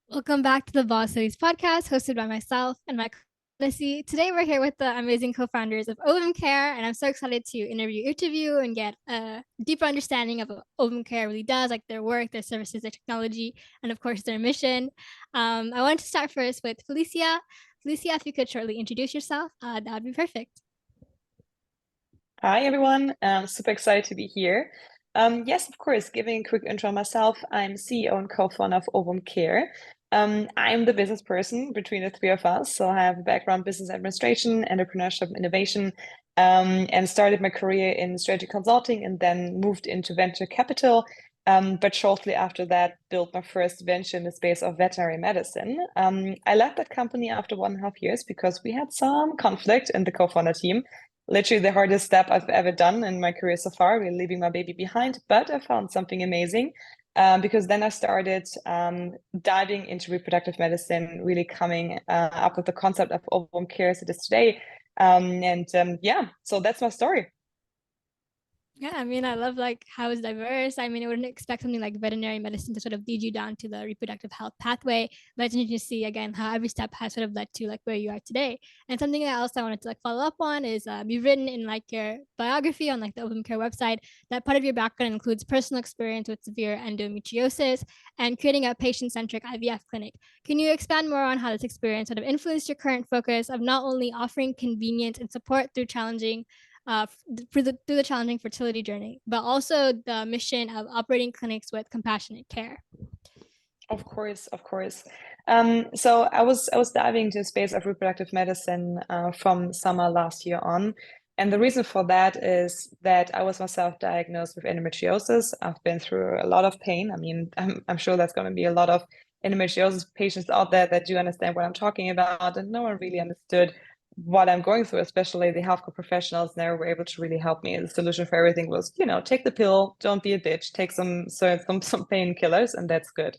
Welcome back to the Boss Cities podcast, hosted by myself and my Manasi. Today, we're here with the amazing co-founders of Ovom Care, and I'm so excited to interview each of you and get a deeper understanding of what Ovom Care really does, like their work, their services, their technology, and of course, their mission. I wanted to start first with Felicia. Felicia, if you could shortly introduce yourself, that would be perfect. Hi, everyone. Super excited to be here. Yes, of course, giving a quick intro on myself. I'm CEO and co-founder of Ovom Care. I'm the business person between the three of us. So I have a background in business administration, entrepreneurship, innovation, and started my career in strategy consulting and then moved into venture capital. But shortly after that, built my first venture in the space of veterinary medicine. I left that company after 1.5 years because we had some conflict in the co-founder team. Literally the hardest step I've ever done in my career so far, really leaving my baby behind. But I found something amazing because then I started diving into reproductive medicine, really coming up with the concept of Ovom Care as it is today. Yeah, so that's my story. Yeah, I mean, I love like how it's diverse. I mean, I wouldn't expect something like veterinary medicine to sort of lead you down to the reproductive health pathway, but it's interesting to see again how every step has sort of led to like where you are today. And something else I wanted to like follow up on is you've written in like your biography on like the Open Care website that part of your background includes personal experience with severe endometriosis and creating a patient-centric IVF clinic. Can you expand more on how this experience sort of influenced your current focus of not only offering convenience and support through through the challenging fertility journey, but also the mission of operating clinics with compassionate care? Of course, of course. So I was diving into the space of reproductive medicine from summer last year on. And the reason for that is that I was myself diagnosed with endometriosis. I've been through a lot of pain. I mean, I'm sure there's going to be a lot of endometriosis patients out there that do understand what I'm talking about, and no one really understood what I'm going through, especially the healthcare professionals never were able to really help me. The solution for everything was, take the pill, don't be a bitch, take some painkillers, and that's good.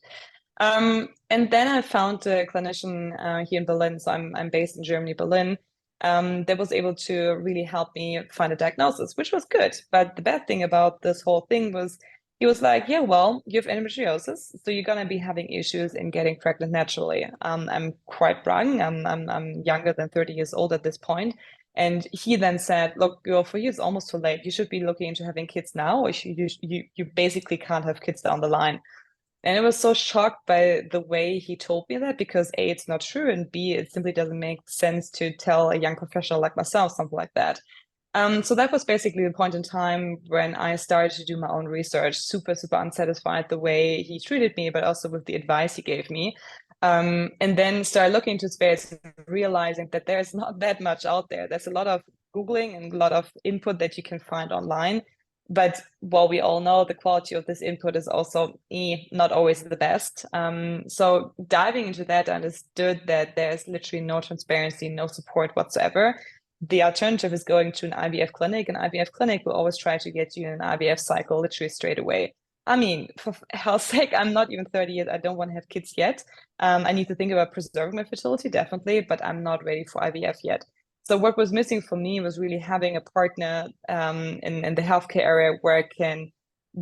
And then I found a clinician here in Berlin. So I'm based in Germany, Berlin, that was able to really help me find a diagnosis, which was good. But the bad thing about this whole thing was he was like, yeah, well, you have endometriosis, so you're gonna be having issues in getting pregnant naturally. I'm quite young. I'm younger than 30 years old at this point. And he then said, look, girl, for you, it's almost too late. You should be looking into having kids now, or you basically can't have kids down the line. And I was so shocked by the way he told me that because A, it's not true, and B, it simply doesn't make sense to tell a young professional like myself something like that. So that was basically the point in time when I started to do my own research, super, super unsatisfied the way he treated me, but also with the advice he gave me. And then started looking into space, realizing that there's not that much out there. There's a lot of Googling and a lot of input that you can find online. But while we all know the quality of this input is also not always the best. So diving into that, I understood that there's literally no transparency, no support whatsoever. The alternative is going to an IVF clinic. An IVF clinic will always try to get you in an IVF cycle literally straight away. I mean, for hell's sake, I'm not even 30 yet. I don't want to have kids yet. I need to think about preserving my fertility, definitely, but I'm not ready for IVF yet. So what was missing for me was really having a partner in the healthcare area where I can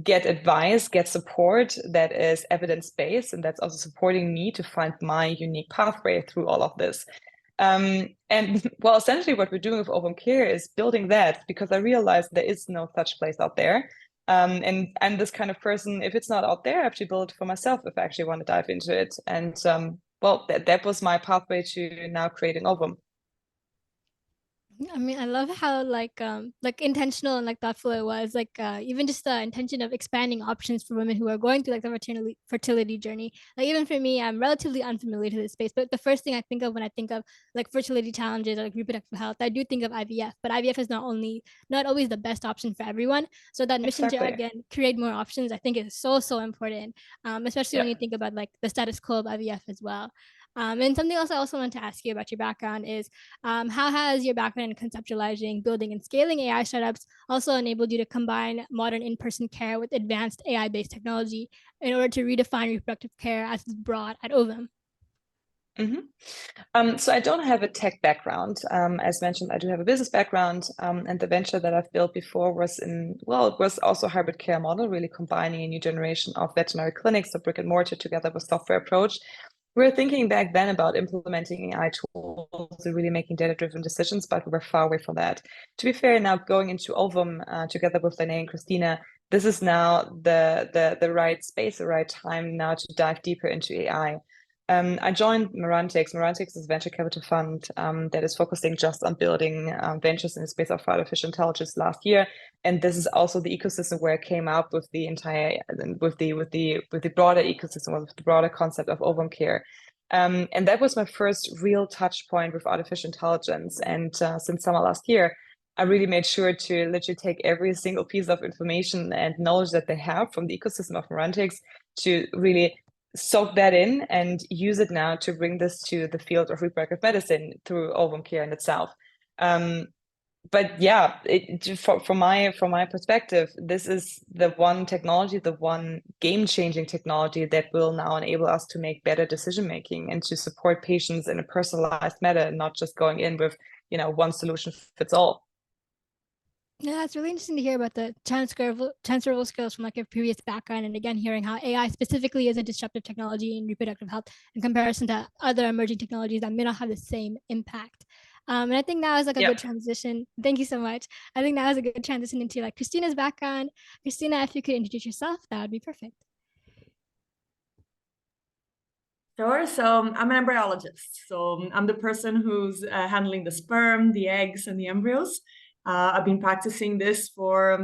get advice, get support that is evidence-based, and that's also supporting me to find my unique pathway through all of this. And well, essentially what we're doing with Open Care is building that because I realized there is no such place out there. And I'm this kind of person, if it's not out there, I have to build it for myself if I actually want to dive into it. And well, that was my pathway to now creating Ovum. I mean, I love how like intentional and like thoughtful it was. Like even just the intention of expanding options for women who are going through like the fertility journey. Like even for me, I'm relatively unfamiliar to this space, but the first thing I think of when I think of like fertility challenges or like reproductive health, I do think of IVF. But IVF is not always the best option for everyone. So that mission to Exactly. again create more options, I think is so important. Especially when Yeah. you think about like the status quo of IVF as well. And something else I also want to ask you about your background is how has your background in conceptualizing, building, and scaling AI startups also enabled you to combine modern in person care with advanced AI based technology in order to redefine reproductive care as it's brought at Ovum? hmm So I don't have a tech background. As mentioned, I do have a business background, and the venture that I've built before was it was also a hybrid care model, really combining a new generation of veterinary clinics, so brick and mortar together with software approach. We were thinking back then about implementing AI tools and really making data-driven decisions, but we were far away from that. To be fair, now going into Ovum together with Lynae and Christina, this is now the right space, the right time now to dive deeper into AI. I joined Merantix. Merantix is a venture capital fund that is focusing just on building ventures in the space of artificial intelligence last year. And this is also the ecosystem where I came up with the entire, with the broader ecosystem, with the broader concept of Ovom Care. And that was my first real touch point with artificial intelligence. And since summer last year, I really made sure to literally take every single piece of information and knowledge that they have from the ecosystem of Merantix to really soak that in and use it now to bring this to the field of reproductive medicine through Ovum Care in itself. But yeah, from my perspective, this is the one technology, the one game-changing technology that will now enable us to make better decision making and to support patients in a personalized manner, not just going in with one solution fits all. Yeah, it's really interesting to hear about the transferable skills from like your previous background, and again hearing how AI specifically is a disruptive technology in reproductive health in comparison to other emerging technologies that may not have the same impact. And I think now is like a good transition. Thank you so much. I think now is a good transition into like Christina's background. Christina, if you could introduce yourself, that would be perfect. Sure. So I'm an embryologist. So I'm the person who's handling the sperm, the eggs, and the embryos. I've been practicing this for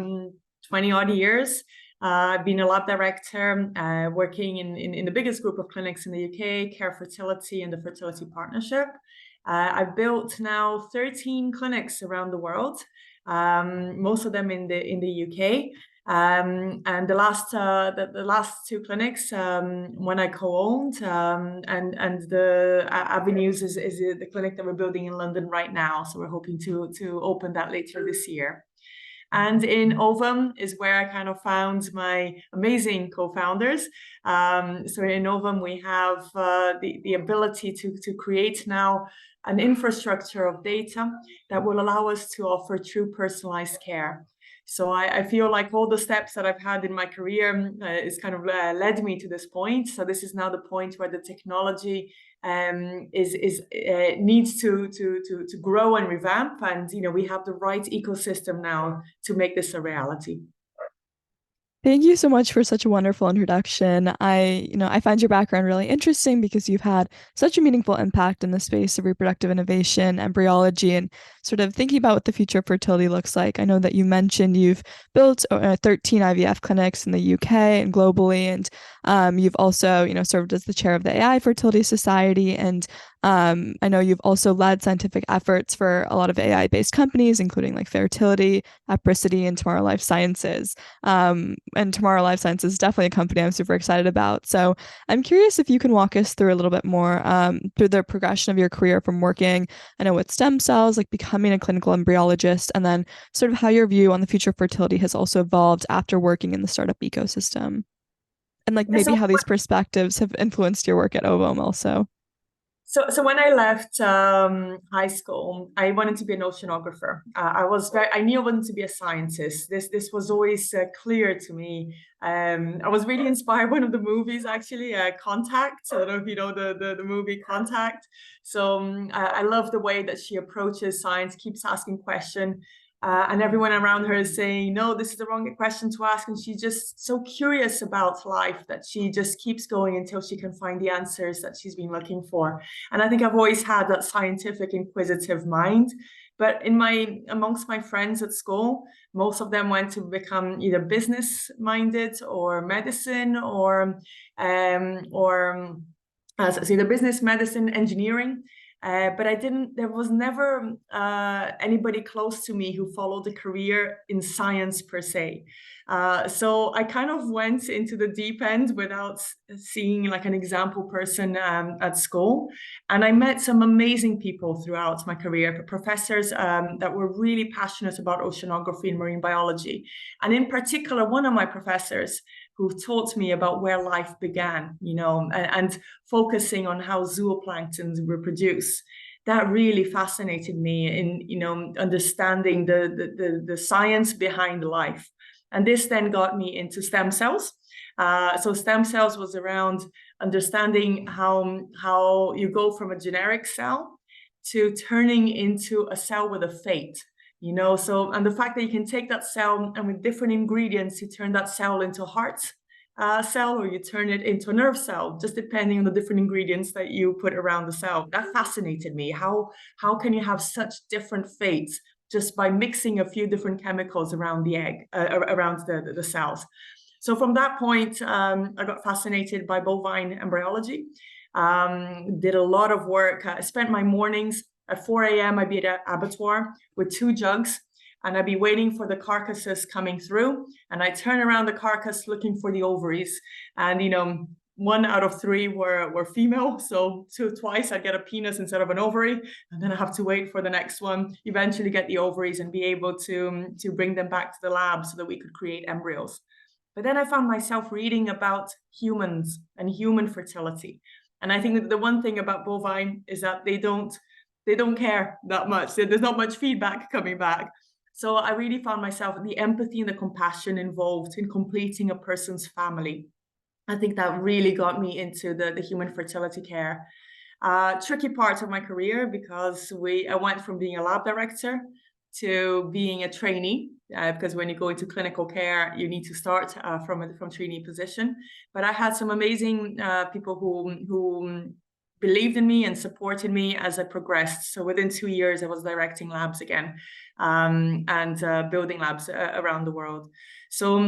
20 odd years. I've been a lab director, working in the biggest group of clinics in the UK, Care Fertility and the Fertility Partnership. I've built now 13 clinics around the world, most of them in the UK. And the last two clinics, when I co-owned, and the Avenues is the clinic that we're building in London right now. So we're hoping to open that later this year. And in Ovum is where I kind of found my amazing co-founders. So in Ovum, we have the ability to create now an infrastructure of data that will allow us to offer true personalized care. So I feel like all the steps that I've had in my career is kind of led me to this point. So this is now the point where the technology needs to grow and revamp, and we have the right ecosystem now to make this a reality. Thank you so much for such a wonderful introduction. I find your background really interesting because you've had such a meaningful impact in the space of reproductive innovation, embryology, and sort of thinking about what the future of fertility looks like. I know that you mentioned you've built 13 IVF clinics in the UK and globally, and you've also, served as the chair of the AI Fertility Society, and I know you've also led scientific efforts for a lot of AI-based companies, including like Fairtility, Apricity, and Tomorrow Life Sciences. And Tomorrow Life Sciences is definitely a company I'm super excited about. So I'm curious if you can walk us through a little bit more through the progression of your career from working, I know, with stem cells, like becoming a clinical embryologist, and then sort of how your view on the future of fertility has also evolved after working in the startup ecosystem. And like maybe how these perspectives have influenced your work at Ovum also. So when I left high school, I wanted to be an oceanographer. I knew I wanted to be a scientist. This was always clear to me. I was really inspired by one of the movies, actually, Contact. I don't know if you know the movie Contact. So I love the way that she approaches science, keeps asking questions. And everyone around her is saying, no, this is the wrong question to ask. And she's just so curious about life that she just keeps going until she can find the answers that she's been looking for. And I think I've always had that scientific, inquisitive mind. But amongst my friends at school, most of them went to become either business-minded or medicine or either business, medicine, engineering. But there was never anybody close to me who followed a career in science per se. So I kind of went into the deep end without seeing like an example person at school. And I met some amazing people throughout my career, professors that were really passionate about oceanography and marine biology. And in particular, one of my professors who taught me about where life began, and focusing on how zooplankton reproduce. That really fascinated me in, understanding the science behind life. And this then got me into stem cells. So stem cells was around understanding how you go from a generic cell to turning into a cell with a fate. So, and the fact that you can take that cell and with different ingredients, you turn that cell into a heart cell, or you turn it into a nerve cell, just depending on the different ingredients that you put around the cell. That fascinated me. How can you have such different fates just by mixing a few different chemicals around the egg, around the cells? So from that point, I got fascinated by bovine embryology. Did a lot of work. I spent my mornings at 4 a.m. I'd be at an abattoir with 2 jugs, and I'd be waiting for the carcasses coming through. And I turn around the carcass looking for the ovaries. And 1 out of 3 were female. So twice I'd get a penis instead of an ovary. And then I have to wait for the next one, eventually get the ovaries and be able to bring them back to the lab so that we could create embryos. But then I found myself reading about humans and human fertility. And I think that the one thing about bovine is that they don't care that much. There's not much feedback coming back. So I really found myself the empathy and the compassion involved in completing a person's family. I think that really got me into the human fertility care. Tricky part of my career, because I went from being a lab director to being a trainee, because when you go into clinical care, you need to start from trainee position. But I had some amazing people who believed in me and supported me as I progressed. So within 2 years, I was directing labs again, and building labs around the world. So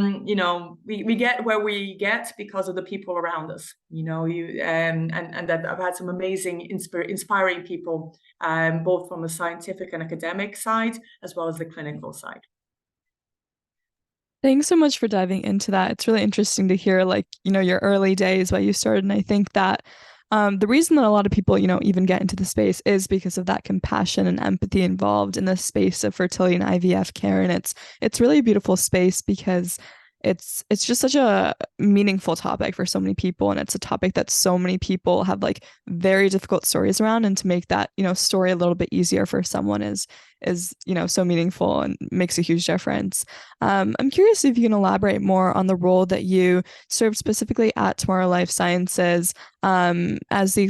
we get where we get because of the people around us. And that I've had some amazing, inspiring people, both from the scientific and academic side as well as the clinical side. Thanks so much for diving into that. It's really interesting to hear, your early days, why you started. And I think that the reason that a lot of people, even get into the space is because of that compassion and empathy involved in the space of fertility and IVF care. And it's really a beautiful space because it's just such a meaningful topic for so many people. And it's a topic that so many people have very difficult stories around. And to make that, story a little bit easier for someone is so meaningful and makes a huge difference. I'm curious if you can elaborate more on the role that you served specifically at Tomorrow Life Sciences as the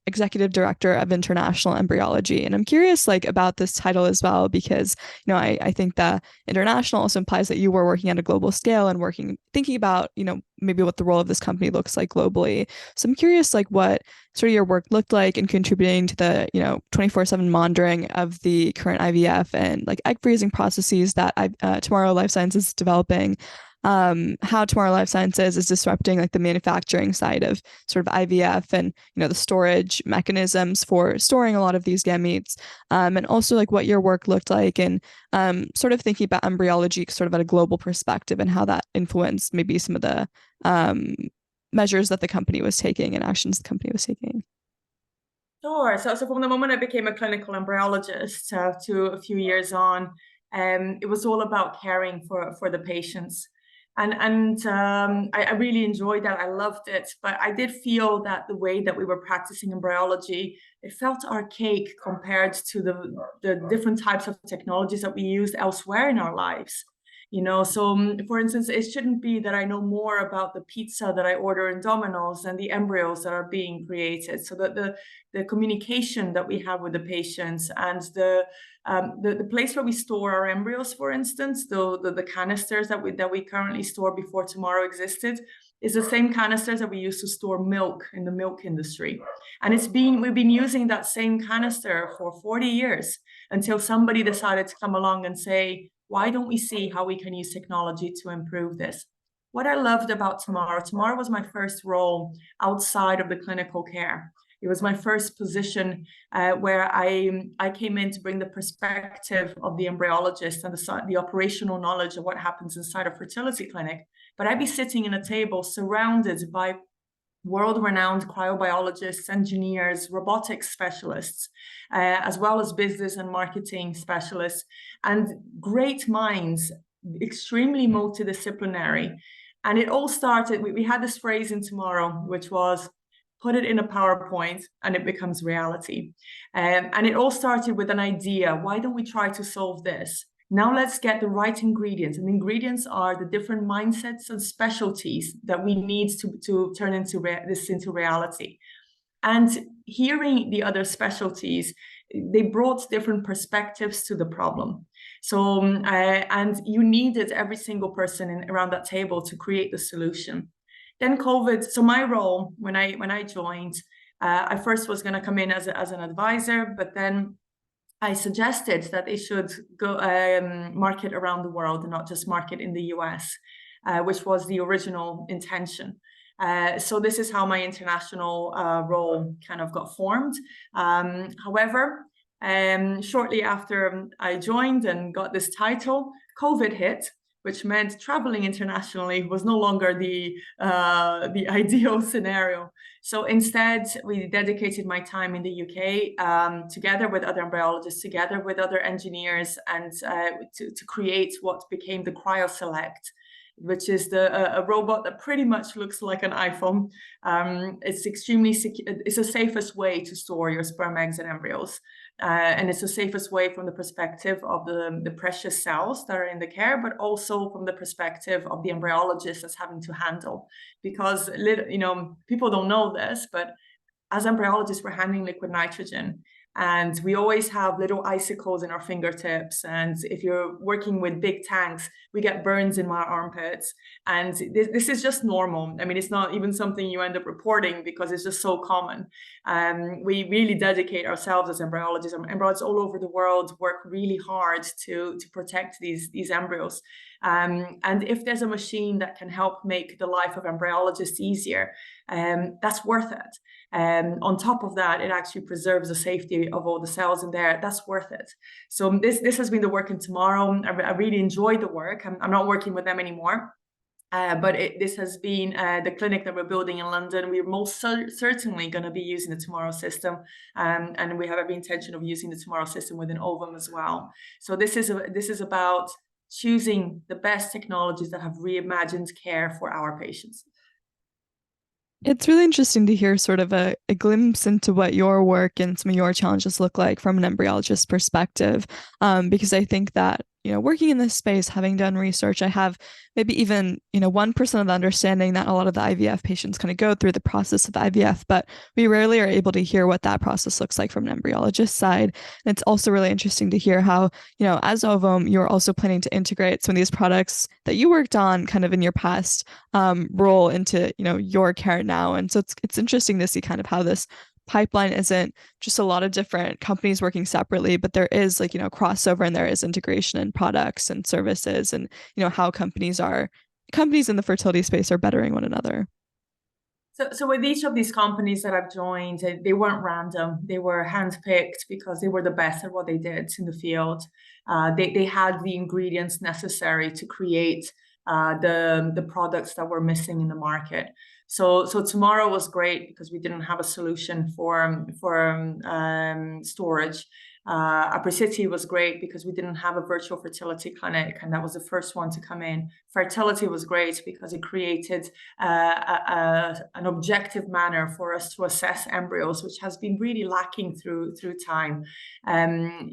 executive director of international embryology. And I'm curious about this title as well, because I think that international also implies that you were working at a global scale and thinking about maybe what the role of this company looks like globally. So I'm curious what sort of your work looked like in contributing to the 24/7 monitoring of the current IVF and egg freezing processes that Tomorrow Life Sciences is developing. How Tomorrow Life Sciences is disrupting the manufacturing side of sort of IVF and the storage mechanisms for storing a lot of these gametes, and also what your work looked like and sort of thinking about embryology sort of at a global perspective and how that influenced maybe some of the measures that the company was taking and actions the company was taking. Sure. So from the moment I became a clinical embryologist to a few years on, it was all about caring for the patients. And I really enjoyed that. I loved it. But I did feel that the way that we were practicing embryology, it felt archaic compared to the different types of technologies that we use elsewhere in our lives. So for instance, it shouldn't be that I know more about the pizza that I order in Domino's than the embryos that are being created. So that the communication that we have with the patients and the place where we store our embryos, for instance, the canisters that we currently store before tomorrow existed, is the same canisters that we used to store milk in the milk industry. And we've been using that same canister for 40 years until somebody decided to come along and say, why don't we see how we can use technology to improve this? What I loved about Tomorrow was my first role outside of the clinical care. It was my first position where I came in to bring the perspective of the embryologist and the operational knowledge of what happens inside a fertility clinic. But I'd be sitting in a table surrounded by world-renowned cryobiologists, engineers, robotics specialists, as well as business and marketing specialists, and great minds, extremely multidisciplinary. And it all started, we had this phrase in Tomorrow, which was, put it in a PowerPoint and it becomes reality. And it all started with an idea. Why don't we try to solve this? Now let's get the right ingredients. And ingredients are the different mindsets and specialties that we need to turn this into reality. And hearing the other specialties, they brought different perspectives to the problem. So, and you needed every single person around that table to create the solution. Then COVID, so my role when I joined, I first was going to come in as an advisor, but then I suggested that they should go market around the world and not just market in the US, which was the original intention. So this is how my international role kind of got formed. However, shortly after I joined and got this title, COVID hit, which meant traveling internationally was no longer the ideal scenario. So instead, we dedicated my time in the UK together with other embryologists, together with other engineers, and to create what became the CryoSelect, which is a robot that pretty much looks like an iPhone. It's extremely it's the safest way to store your sperm, eggs, and embryos. And it's the safest way from the perspective of the precious cells that are in the care, but also from the perspective of the embryologist that's having to handle. Because, people don't know this, but as embryologists, we're handling liquid nitrogen. And we always have little icicles in our fingertips. And if you're working with big tanks, we get burns in our armpits. And this is just normal. I mean, it's not even something you end up reporting because it's just so common. We really dedicate ourselves as embryologists. Embryologists all over the world work really hard to protect these embryos. And if there's a machine that can help make the life of embryologists easier, that's worth it. On top of that, it actually preserves the safety of all the cells in there. That's worth it. So this has been the work in Tomorrow. I really enjoyed the work. I'm not working with them anymore. But this has been the clinic that we're building in London. We're most certainly going to be using the Tomorrow system, and we have every intention of using the Tomorrow system within Ovum as well. So this is about choosing the best technologies that have reimagined care for our patients. It's really interesting to hear sort of a glimpse into what your work and some of your challenges look like from an embryologist perspective, because I think that, working in this space, having done research, I have maybe even, 1% of the understanding that a lot of the IVF patients kind of go through the process of IVF, but we rarely are able to hear what that process looks like from an embryologist side. And it's also really interesting to hear how, as Ovum, you're also planning to integrate some of these products that you worked on kind of in your past role into, your care now. And so it's interesting to see kind of how this pipeline isn't just a lot of different companies working separately, but there is crossover, and there is integration in products and services, and how companies in the fertility space are bettering one another. So with each of these companies that I've joined, they weren't random. They were handpicked because they were the best at what they did in the field. They had the ingredients necessary to create the products that were missing in the market. So Tomorrow was great because we didn't have a solution for storage. Apricity was great because we didn't have a virtual fertility clinic, and that was the first one to come in. Fertility was great because it created an objective manner for us to assess embryos, which has been really lacking through time. And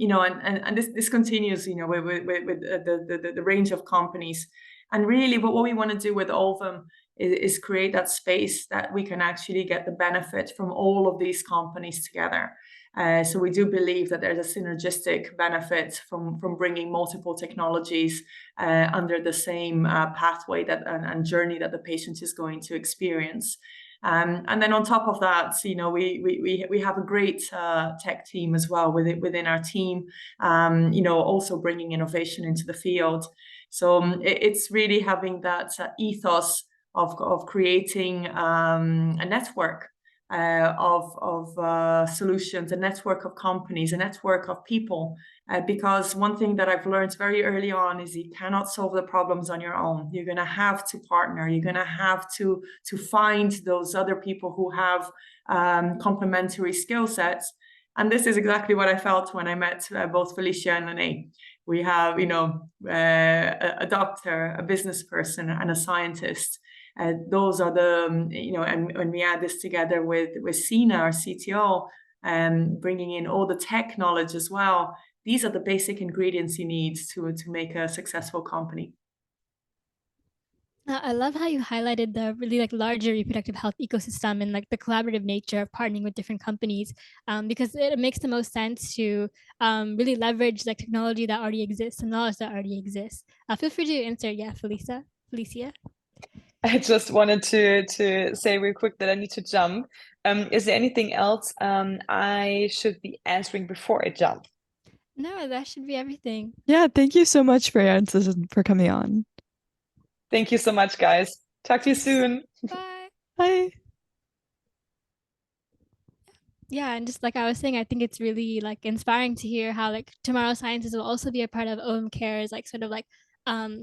this continues, with the range of companies. And really, what we want to do with Ovum is create that space that we can actually get the benefit from all of these companies together. So we do believe that there's a synergistic benefit from bringing multiple technologies under the same pathway and journey that the patient is going to experience. And then on top of that, we have a great tech team as well within our team, also bringing innovation into the field. So it's really having that ethos of creating a network of solutions, a network of companies, a network of people. Because one thing that I've learned very early on is you cannot solve the problems on your own. You're going to have to partner. You're going to have to find those other people who have complementary skill sets. And this is exactly what I felt when I met both Felicia and Lynae. We have, a doctor, a business person, and a scientist. Those are the, and when we add this together with Sina, our CTO, bringing in all the tech knowledge as well, these are the basic ingredients you need to make a successful company. I love how you highlighted the really like larger reproductive health ecosystem and like the collaborative nature of partnering with different companies, because it makes the most sense to really leverage like technology that already exists and knowledge that already exists. Feel free to insert, yeah, Felicia. I just wanted to say real quick that I need to jump. Is there anything else I should be answering before I jump? No, that should be everything. Yeah, thank you so much for your answers and for coming on. Thank you so much, guys. Talk to you soon. Bye. Bye. Yeah, and just like I was saying, I think it's really like inspiring to hear how like Tomorrow Sciences will also be a part of Ovom Care's like sort of like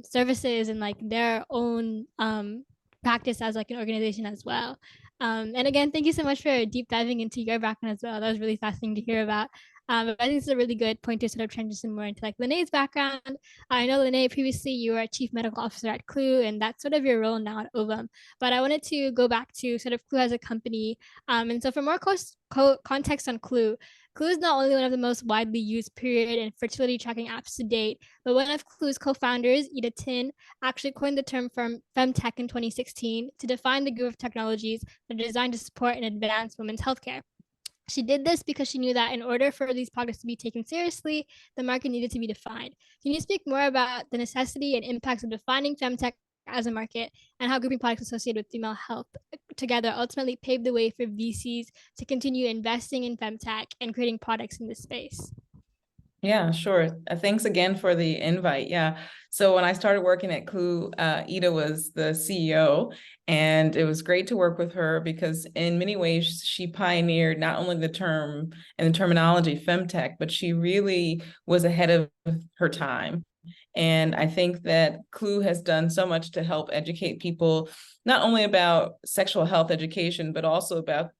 services and like their own practice as like an organization as well. And again, thank you so much for deep diving into your background as well. That was really fascinating to hear about. I think it's a really good point to sort of transition more into like Lynae's background. I know Lynae, previously you were a chief medical officer at Clue, and that's sort of your role now at Ovum. But I wanted to go back to sort of Clue as a company. And so for more context on Clue, Clue is not only one of the most widely used period and fertility tracking apps to date, but one of Clue's co-founders, Ida Tin, actually coined the term femtech in 2016 to define the group of technologies that are designed to support and advance women's healthcare. She did this because she knew that in order for these products to be taken seriously, the market needed to be defined. Can you speak more about the necessity and impacts of defining femtech as a market and how grouping products associated with female health together ultimately paved the way for VCs to continue investing in femtech and creating products in this space? Yeah, sure. Thanks again for the invite. Yeah. So when I started working at Clue, Ida was the CEO, and it was great to work with her because in many ways she pioneered not only the term and the terminology femtech, but she really was ahead of her time. And I think that Clue has done so much to help educate people, not only about sexual health education, but also about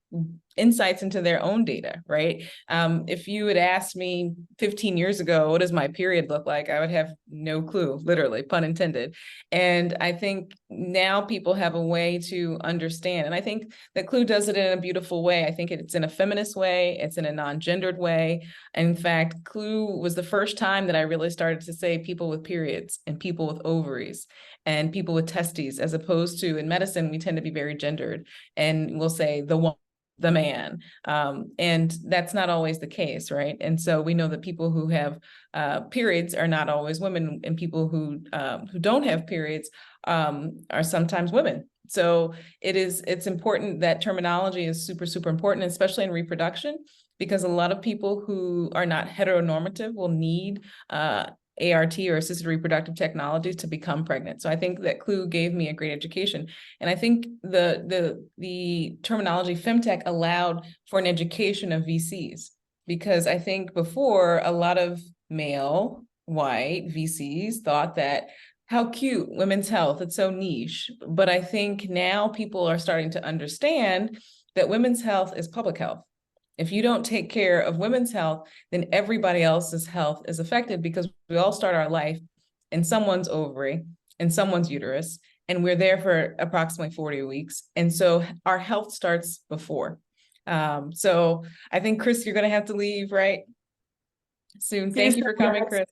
insights into their own data, right? If you had asked me 15 years ago, what does my period look like? I would have no clue, literally, pun intended. And I think now people have a way to understand. And I think that Clue does it in a beautiful way. I think it's in a feminist way. It's in a non-gendered way. In fact, Clue was the first time that I really started to say people with periods and people with ovaries and people with testes, as opposed to in medicine, we tend to be very gendered and we'll say the man. And that's not always the case, right? And so we know that people who have periods are not always women, and people who don't have periods are sometimes women. So it's important that terminology is super, super important, especially in reproduction, because a lot of people who are not heteronormative will need ART or assisted reproductive technologies to become pregnant. So I think that Clue gave me a great education. And I think the terminology femtech allowed for an education of VCs, because I think before a lot of male white VCs thought that how cute, women's health, it's so niche. But I think now people are starting to understand that women's health is public health. If you don't take care of women's health, then everybody else's health is affected, because we all start our life in someone's ovary, in someone's uterus, and we're there for approximately 40 weeks. And so our health starts before. So I think, Chris, you're going to have to leave, right? Soon. Thank you for coming, Chris.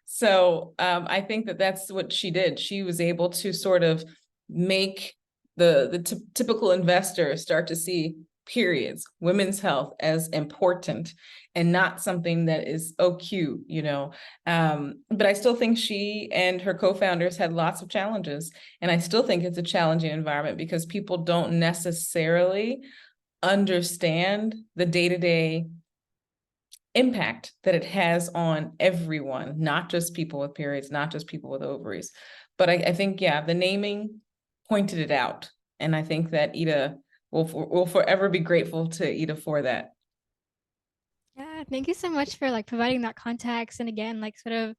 So I think that that's what she did. She was able to sort of make the typical investor start to see periods, women's health as important and not something that is, oh, cute, you know. But I still think she and her co-founders had lots of challenges. And I still think it's a challenging environment because people don't necessarily understand the day-to-day impact that it has on everyone, not just people with periods, not just people with ovaries. But I think, yeah, the naming pointed it out. And I think that Ida will forever be grateful to Ida for that. Yeah, thank you so much for like providing that context and again, like sort of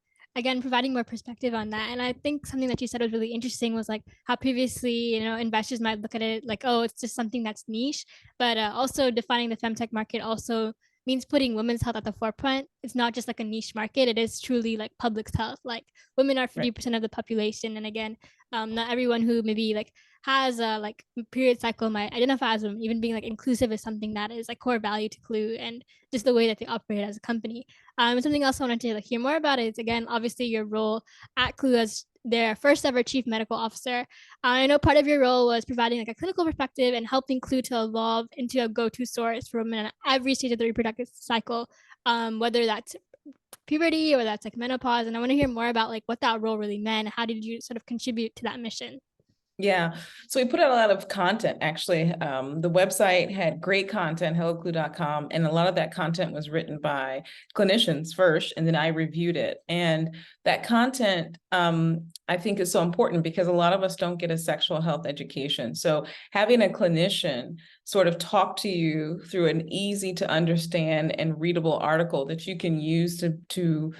providing more perspective on that. And I think something that you said was really interesting was like how previously, you know, investors might look at it like, oh, it's just something that's niche, but also defining the femtech market also means putting women's health at the forefront. It's not just like a niche market. It is truly like public health. Like women are 50% of the population. And again, not everyone who maybe like has a like period cycle might identify as even being like inclusive is something that is like core value to Clue and just the way that they operate as a company. Something else I wanted to like hear more about is, again, obviously your role at Clue as their first ever chief medical officer. I know part of your role was providing like a clinical perspective and helping Clue to evolve into a go-to source for women at every stage of the reproductive cycle, whether that's puberty or that's like menopause. And I want to hear more about like what that role really meant. How did you sort of contribute to that mission? Yeah, so we put out a lot of content, actually. The website had great content, helloclue.com, and a lot of that content was written by clinicians first, and then I reviewed it. And that content, I think, is so important because a lot of us don't get a sexual health education. So having a clinician sort of talk to you through an easy to understand and readable article that you can use to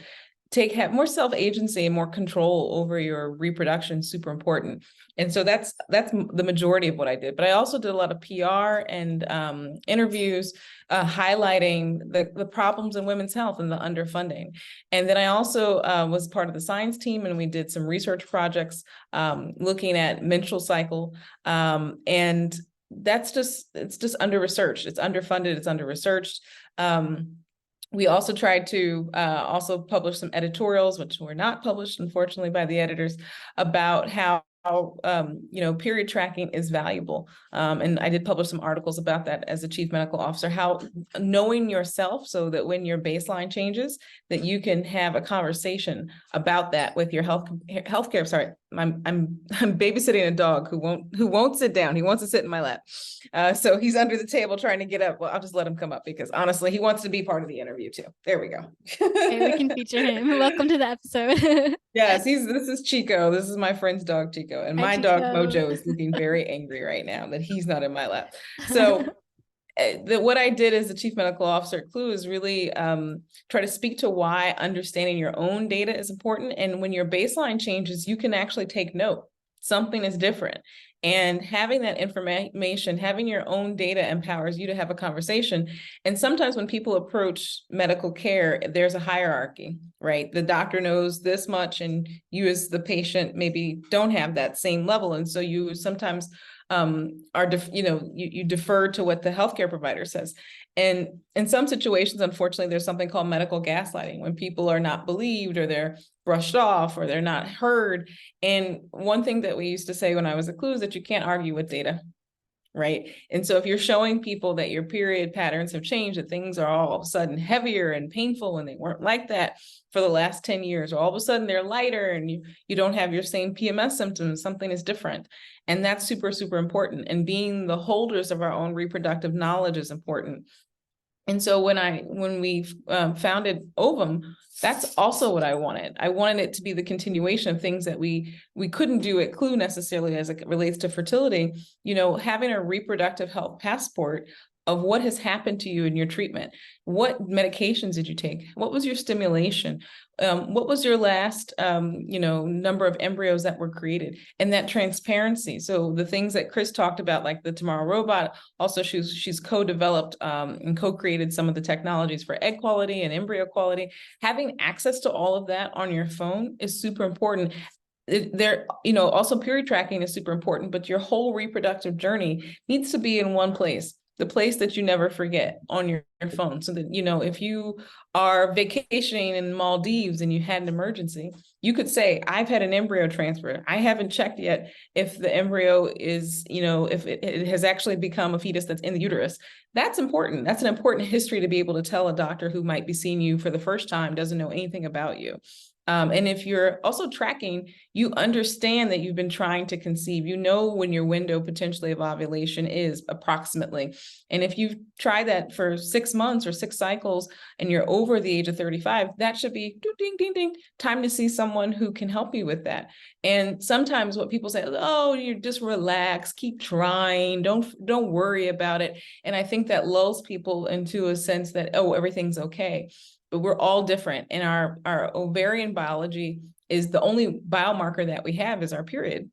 have more self-agency and more control over your reproduction, super important. And so that's the majority of what I did. But I also did a lot of PR and interviews highlighting the problems in women's health and the underfunding. And then I also was part of the science team, and we did some research projects looking at menstrual cycle. And it's just under-researched. It's underfunded, it's under-researched. We also tried to also publish some editorials, which were not published, unfortunately, by the editors, about how period tracking is valuable. And I did publish some articles about that as a chief medical officer, how knowing yourself so that when your baseline changes, that you can have a conversation about that with your healthcare. Sorry, I'm babysitting a dog who won't sit down. He wants to sit in my lap. So he's under the table trying to get up. Well, I'll just let him come up because honestly, he wants to be part of the interview too. There we go. Okay, we can feature him. Welcome to the episode. Yes, this is Chico. This is my friend's dog, Chico. And my dog, Mojo, is looking very angry right now that he's not in my lap. So what I did as the chief medical officer at Clue is really try to speak to why understanding your own data is important. And when your baseline changes, you can actually take note. Something is different. And having that information, having your own data empowers you to have a conversation. And sometimes when people approach medical care, there's a hierarchy, right? The doctor knows this much and you as the patient maybe don't have that same level. And so you sometimes you defer to what the healthcare provider says. And in some situations, unfortunately, there's something called medical gaslighting when people are not believed or they're brushed off or they're not heard. And one thing that we used to say when I was at Clue is that you can't argue with data, right? And so if you're showing people that your period patterns have changed, that things are all of a sudden heavier and painful and they weren't like that for the last 10 years, or all of a sudden they're lighter and you don't have your same PMS symptoms, something is different. And that's super, super important. And being the holders of our own reproductive knowledge is important. And so when we founded Ovum, that's also what I wanted. I wanted it to be the continuation of things that we couldn't do at Clue necessarily as it relates to fertility. Having a reproductive health passport of what has happened to you in your treatment. What medications did you take? What was your stimulation? What was your last, number of embryos that were created? And that transparency. So the things that Chris talked about, like the Tomorrow Robot, also she's co-developed and co-created some of the technologies for egg quality and embryo quality. Having access to all of that on your phone is super important. Also period tracking is super important, but your whole reproductive journey needs to be in one place. The place that you never forget on your phone, so that, if you are vacationing in Maldives and you had an emergency, you could say, I've had an embryo transfer. I haven't checked yet if the embryo is, if it has actually become a fetus that's in the uterus. That's important. That's an important history to be able to tell a doctor who might be seeing you for the first time, doesn't know anything about you. And if you're also tracking, you understand that you've been trying to conceive, when your window potentially of ovulation is approximately. And if you've tried that for 6 months or 6 cycles and you're over the age of 35, that should be ding, ding, ding, time to see someone who can help you with that. And sometimes what people say, oh, you just relax, keep trying, don't worry about it. And I think that lulls people into a sense that, oh, everything's okay. But we're all different, and our ovarian biology is the only biomarker that we have is our period.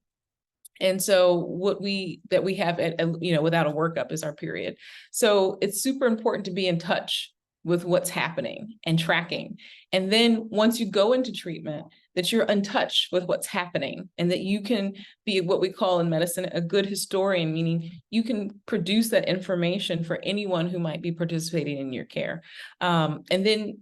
And so what we have without a workup is our period. So it's super important to be in touch with what's happening and tracking. And then once you go into treatment, that you're in touch with what's happening, and that you can be what we call in medicine a good historian, meaning you can produce that information for anyone who might be participating in your care. And then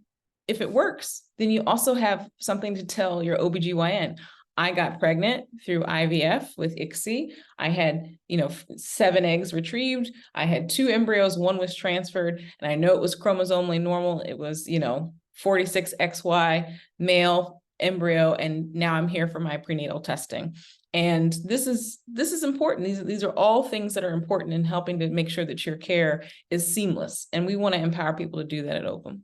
if it works, then you also have something to tell your OBGYN. I got pregnant through IVF with ICSI. I had, 7 eggs retrieved. I had 2 embryos, 1 was transferred, and I know it was chromosomally normal. It was, 46XY male embryo, and now I'm here for my prenatal testing. And this is important. These are all things that are important in helping to make sure that your care is seamless. And we want to empower people to do that at Ovom.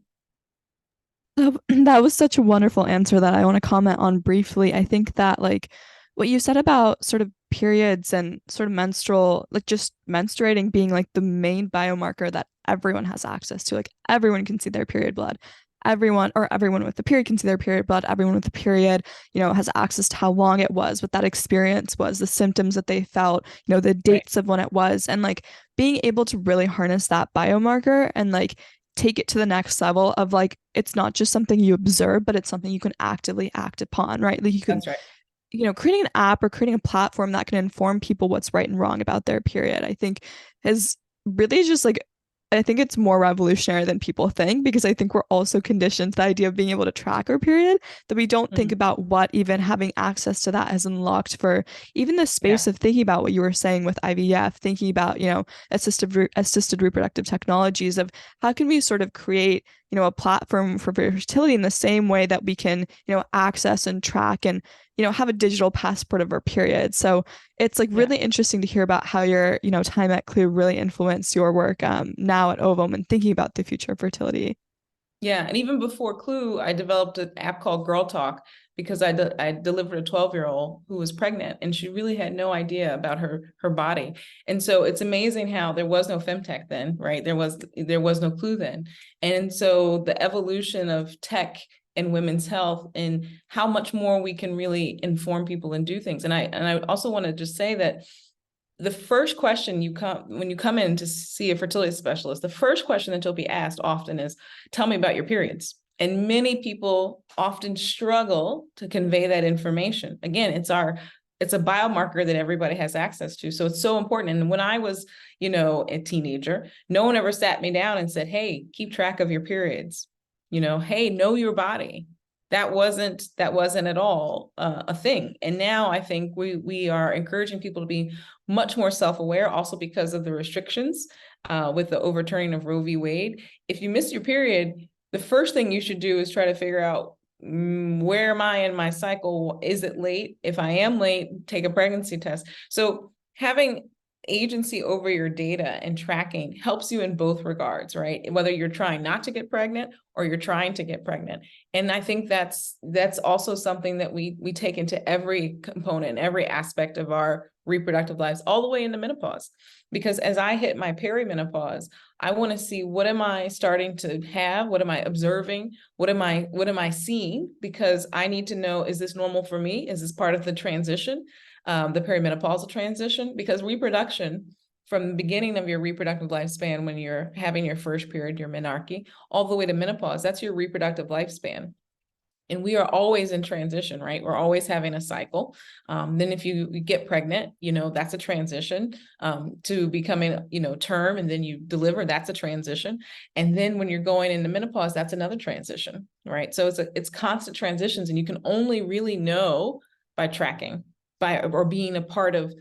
That was such a wonderful answer that I want to comment on briefly. I think that like what you said about sort of periods and sort of menstrual, like just menstruating being like the main biomarker that everyone has access to, like everyone can see their period blood. Everyone with the period can see their period blood. Everyone with the period, has access to how long it was, what that experience was, the symptoms that they felt, the dates of when it was, and like being able to really harness that biomarker and like take it to the next level of like, it's not just something you observe, but it's something you can actively act upon, right? Like you can, That's right. Creating an app or creating a platform that can inform people what's right and wrong about their period, I think is really just like, I think it's more revolutionary than people think, because I think we're also conditioned to the idea of being able to track our period, that we don't think about what even having access to that has unlocked for even the space of thinking about what you were saying with IVF, thinking about, assisted reproductive technologies, of how can we sort of create, a platform for fertility in the same way that we can, access and track and, have a digital passport of our period. So it's like really interesting to hear about how your, time at CLU really influenced your work now at Ovom and thinking about the future of fertility. Yeah, and even before CLU, I developed an app called Girl Talk, because I delivered a 12-year-old who was pregnant, and she really had no idea about her body. And so it's amazing how there was no femtech then, right? There was no CLU then. And so the evolution of tech and women's health, and how much more we can really inform people and do things. And I also want to just say that the first question when you come in to see a fertility specialist, the first question that you'll be asked often is, tell me about your periods. And many people often struggle to convey that information. Again, it's a biomarker that everybody has access to. So it's so important. And when I was, a teenager, no one ever sat me down and said, hey, keep track of your periods. Hey, know your body. That wasn't at all a thing. And now I think we are encouraging people to be much more self-aware, also because of the restrictions with the overturning of Roe v. Wade. If you miss your period, the first thing you should do is try to figure out, where am I in my cycle? Is it late? If I am late, take a pregnancy test. So having agency over your data and tracking helps you in both regards, right? Whether you're trying not to get pregnant or you're trying to get pregnant. And I think that's also something that we take into every component, every aspect of our reproductive lives, all the way into menopause. Because as I hit my perimenopause, I want to see, what am I starting to have? What am I observing? What am I seeing? Because I need to know, is this normal for me? Is this part of the transition? The perimenopausal transition, because reproduction, from the beginning of your reproductive lifespan, when you're having your first period, your menarche, all the way to menopause, that's your reproductive lifespan. And we are always in transition, right? We're always having a cycle. Then if you get pregnant, that's a transition to becoming, term, and then you deliver, that's a transition. And then when you're going into menopause, that's another transition, right? So it's constant transitions, and you can only really know by tracking, or being a part of,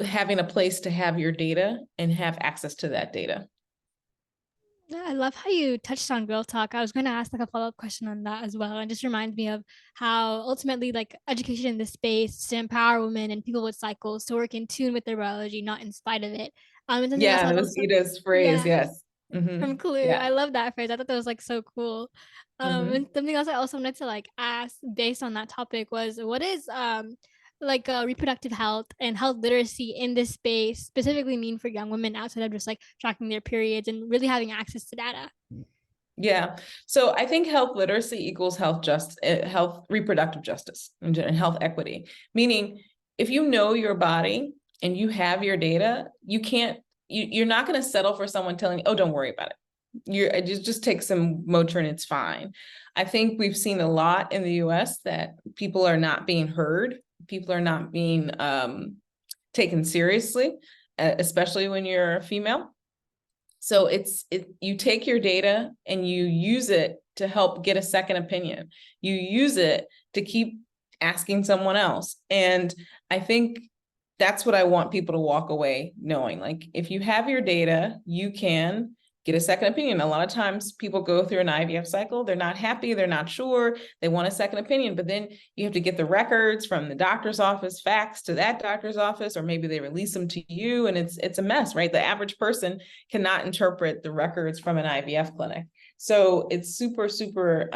having a place to have your data and have access to that data. Yeah, I love how you touched on Girl Talk. I was going to ask like a follow-up question on that as well. And just reminds me of how ultimately like education in this space to empower women and people with cycles to work in tune with their biology, not in spite of it. And something else It was Ida's phrase, yes. From CLU. Yeah. I love that phrase. I thought that was like so cool. And something else I also wanted to like ask based on that topic was, what is reproductive health and health literacy in this space specifically mean for young women outside of just like tracking their periods and really having access to data? Yeah. So I think health literacy equals health reproductive justice and health equity. Meaning, if you know your body and you have your data, you're not going to settle for someone telling you, oh, don't worry about it. It just takes some Motrin, it's fine. I think we've seen a lot in the US that people are not being heard. People are not being taken seriously, especially when you're a female. So you take your data and you use it to help get a second opinion. You use it to keep asking someone else. And I think that's what I want people to walk away knowing. Like, if you have your data, you can get a second opinion. A lot of times people go through an IVF cycle, they're not happy, they're not sure, they want a second opinion, but then you have to get the records from the doctor's office, fax to that doctor's office, or maybe they release them to you, and it's a mess, right? The average person cannot interpret the records from an IVF clinic. So it's super, super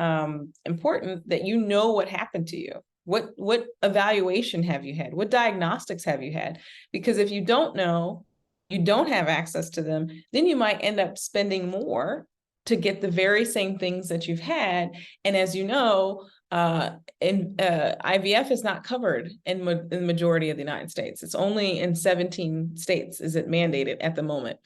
important that you know what happened to you. What evaluation have you had? What diagnostics have you had? Because if you don't know, you don't have access to them, then you might end up spending more to get the very same things that you've had. And as you know, IVF is not covered in the majority of the United States. It's only in 17 states is it mandated at the moment.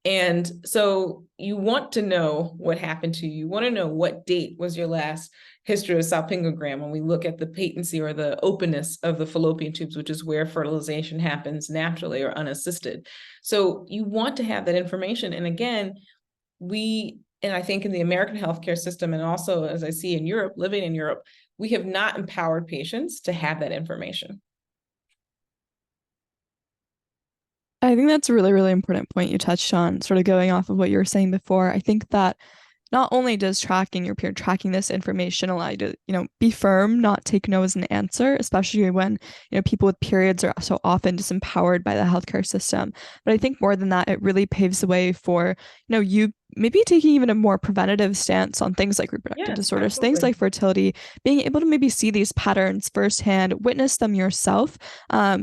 And so you want to know what happened to you. You want to know what date was your last hysterosalpingogram when we look at the patency or the openness of the fallopian tubes, which is where fertilization happens naturally or unassisted. So you want to have that information. And again, and I think in the American healthcare system, and also as I see in Europe, living in Europe, we have not empowered patients to have that information. I think that's a really, really important point you touched on, sort of going off of what you were saying before. I think that not only does tracking your period, tracking this information allow you to, be firm, not take no as an answer, especially when, people with periods are so often disempowered by the healthcare system. But I think more than that, it really paves the way for, you maybe taking even a more preventative stance on things like reproductive disorders, absolutely. things like fertility, being able to maybe see these patterns firsthand, witness them yourself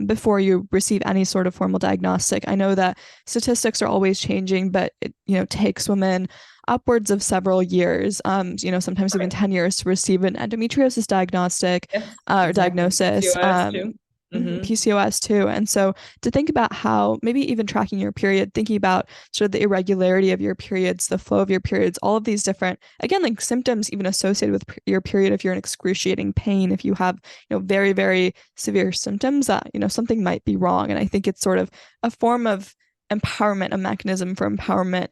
before you receive any sort of formal diagnostic. I know that statistics are always changing, but it, takes women upwards of several years, sometimes even 10 years to receive an endometriosis diagnostic or diagnosis. PCOS too. PCOS too. And so to think about how maybe even tracking your period, thinking about sort of the irregularity of your periods, the flow of your periods, all of these different, again, like symptoms even associated with your period, if you're in excruciating pain, if you have, very, very severe symptoms, that, something might be wrong. And I think it's sort of a form of empowerment, a mechanism for empowerment.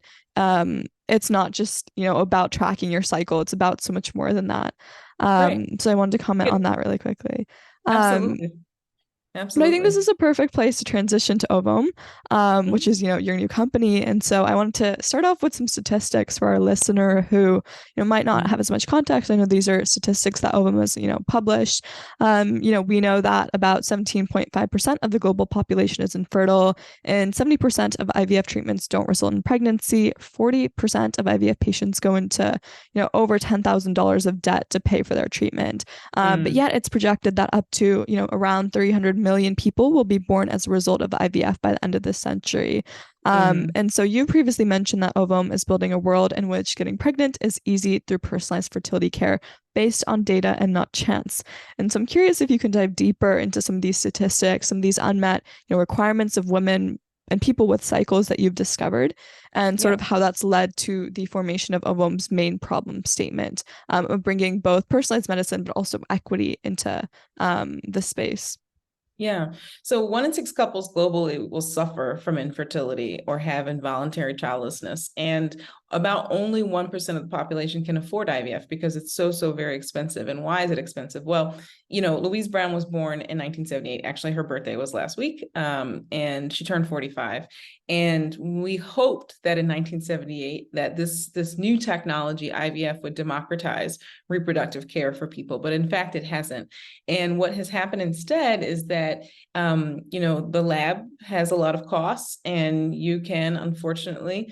It's not just, about tracking your cycle. It's about so much more than that. Right. So I wanted to comment on that really quickly. Absolutely. But I think this is a perfect place to transition to Ovom, which is, your new company. And so I wanted to start off with some statistics for our listener who, might not have as much context. I know these are statistics that Ovom has, published. We know that about 17.5% of the global population is infertile, and 70% of IVF treatments don't result in pregnancy. 40% of IVF patients go into, over $10,000 of debt to pay for their treatment. But yet it's projected that up to, around 300 million people will be born as a result of IVF by the end of this century. And so you previously mentioned that Ovom is building a world in which getting pregnant is easy through personalized fertility care based on data and not chance. And so I'm curious if you can dive deeper into some of these statistics, some of these unmet, requirements of women and people with cycles that you've discovered, and sort of how that's led to the formation of Ovom's main problem statement of bringing both personalized medicine but also equity into the space. Yeah. So 1 in 6 couples globally will suffer from infertility or have involuntary childlessness. And about only 1% of the population can afford IVF because it's so very expensive. And why is it expensive? Well, Louise Brown was born in 1978. Actually, her birthday was last week, and she turned 45. And we hoped that in 1978 that this new technology, IVF, would democratize reproductive care for people. But in fact, it hasn't. And what has happened instead is that, the lab has a lot of costs, and you can unfortunately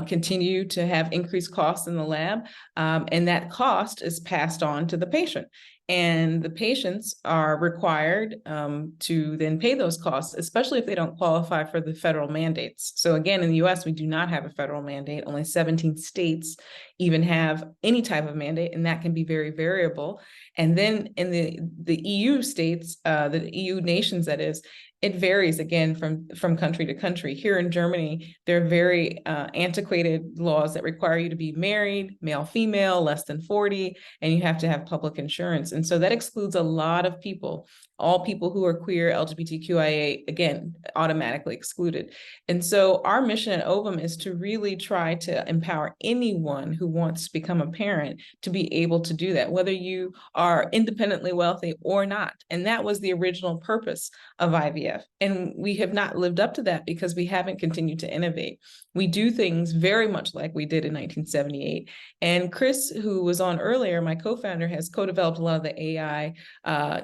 continue to have increased costs in the lab. And that cost is passed on to the patient. And the patients are required to then pay those costs, especially if they don't qualify for the federal mandates. So again, in the US, we do not have a federal mandate. Only 17 states even have any type of mandate, and that can be very variable. And then in the EU states, the EU nations, that is, it varies again from country to country. Here in Germany, there are very antiquated laws that require you to be married, male, female, less than 40, and you have to have public insurance. And so that excludes a lot of people. All people who are queer, LGBTQIA, again, automatically excluded. And so our mission at Ovum is to really try to empower anyone who wants to become a parent to be able to do that, whether you are independently wealthy or not. And that was the original purpose of IVF. And we have not lived up to that because we haven't continued to innovate. We do things very much like we did in 1978. And Chris, who was on earlier, my co-founder, has co-developed a lot of the AI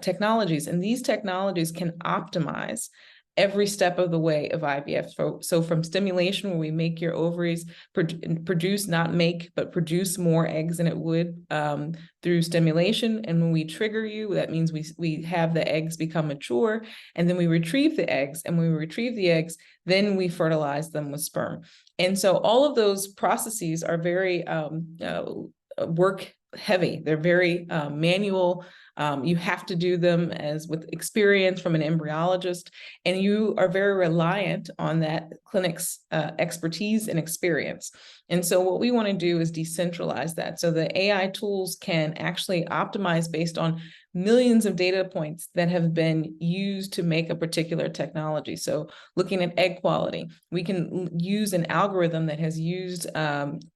technologies. And these technologies can optimize every step of the way of IVF. So from stimulation, where we make your ovaries produce, not make, but produce more eggs than it would through stimulation. And when we trigger you, that means we have the eggs become mature, and then we retrieve the eggs. And when we retrieve the eggs, then we fertilize them with sperm. And so all of those processes are very work heavy. They're very manual. You have to do them as with experience from an embryologist, and you are very reliant on that clinic's expertise and experience. And so what we want to do is decentralize that. So the AI tools can actually optimize based on millions of data points that have been used to make a particular technology. So looking at egg quality, we can use an algorithm that has used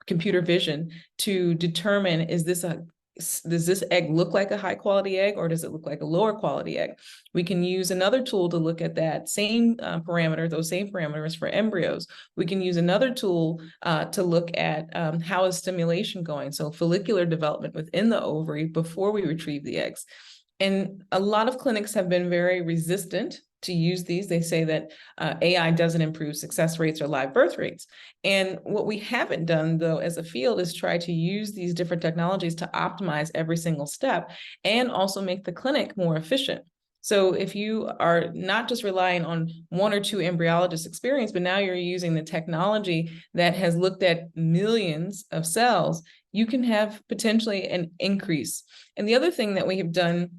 computer vision to determine, does this egg look like a high quality egg, or does it look like a lower quality egg? We can use another tool to look at that same those same parameters for embryos. We can use another tool to look at how is stimulation going, so follicular development within the ovary before we retrieve the eggs. And a lot of clinics have been very resistant to use these. They say that AI doesn't improve success rates or live birth rates. And what we haven't done, though, as a field is try to use these different technologies to optimize every single step and also make the clinic more efficient. So if you are not just relying on one or two embryologists' experience, but now you're using the technology that has looked at millions of cells, you can have potentially an increase. And the other thing that we have done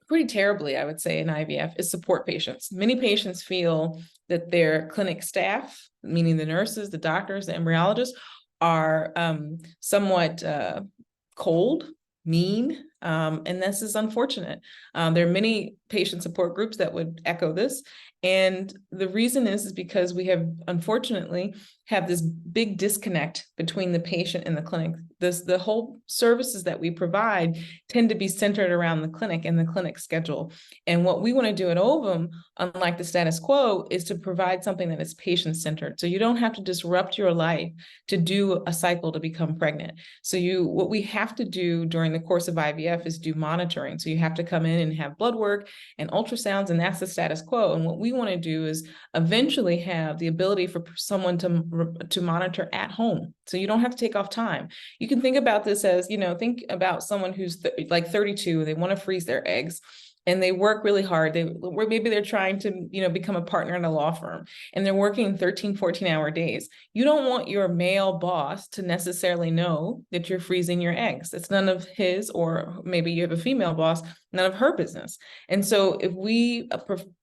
pretty terribly, I would say, in IVF is support patients. Many patients feel that their clinic staff, meaning the nurses, the doctors, the embryologists, are somewhat cold, mean, and this is unfortunate. There are many patient support groups that would echo this. And the reason is because we have, unfortunately, have this big disconnect between the patient and the clinic. The whole services that we provide tend to be centered around the clinic and the clinic schedule. And what we want to do at Ovum, unlike the status quo, is to provide something that is patient-centered. So you don't have to disrupt your life to do a cycle to become pregnant. So what we have to do during the course of IVF is do monitoring. So you have to come in and have blood work and ultrasounds, and that's the status quo. And what we want to do is eventually have the ability for someone to monitor at home. So you don't have to take off time. You can think about this as, think about someone who's like 32, they want to freeze their eggs and they work really hard. Maybe they're trying to, become a partner in a law firm and they're working 13, 14-hour days. You don't want your male boss to necessarily know that you're freezing your eggs. It's none of his, or maybe you have a female boss, none of her business. And so if we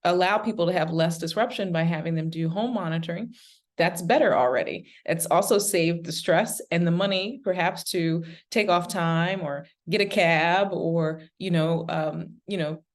allow people to have less disruption by having them do home monitoring, that's better already. It's also saved the stress and the money, perhaps, to take off time or get a cab or,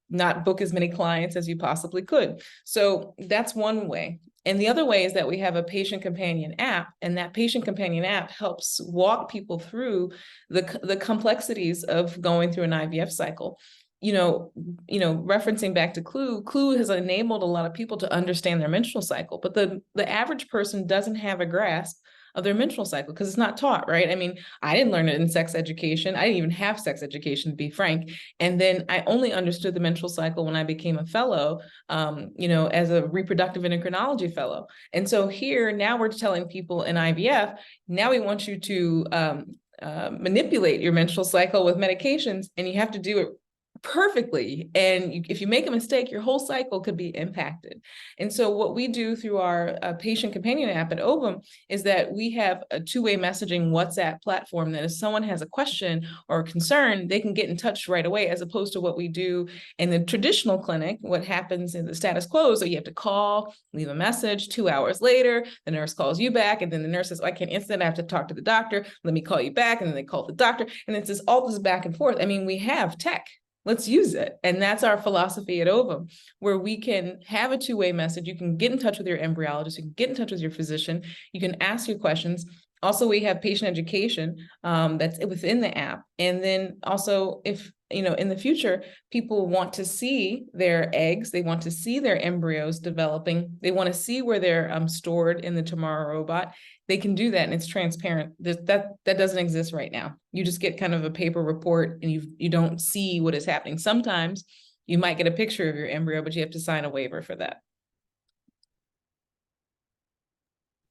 not book as many clients as you possibly could. So that's one way. And the other way is that we have a patient companion app, and that patient companion app helps walk people through the complexities of going through an IVF cycle. Referencing back to Clue has enabled a lot of people to understand their menstrual cycle, but the average person doesn't have a grasp of their menstrual cycle because it's not taught, right? I mean, I didn't learn it in sex education. I didn't even have sex education, to be frank. And then I only understood the menstrual cycle when I became a fellow, as a reproductive endocrinology fellow. And so here, now we're telling people in IVF, now we want you to manipulate your menstrual cycle with medications, and you have to do it perfectly. And if you make a mistake, your whole cycle could be impacted. And so what we do through our patient companion app at Ovum is that we have a two-way messaging WhatsApp platform that if someone has a question or a concern, they can get in touch right away, as opposed to what we do in the traditional clinic. What happens in the status quo, so you have to call, leave a message, 2 hours later, the nurse calls you back, and then the nurse says, I can't answer that, I have to talk to the doctor, let me call you back, and then they call the doctor, and it's just all this back and forth. I mean, we have tech. Let's use it. And that's our philosophy at Ovum, where we can have a two-way message. You can get in touch with your embryologist, you can get in touch with your physician, you can ask your questions. Also, we have patient education that's within the app. And then also, if in the future, people want to see their eggs, they want to see their embryos developing, they want to see where they're stored in the Tomorrow robot, they can do that, and it's transparent. That doesn't exist right now. You just get kind of a paper report, and you don't see what is happening. Sometimes you might get a picture of your embryo, but you have to sign a waiver for that.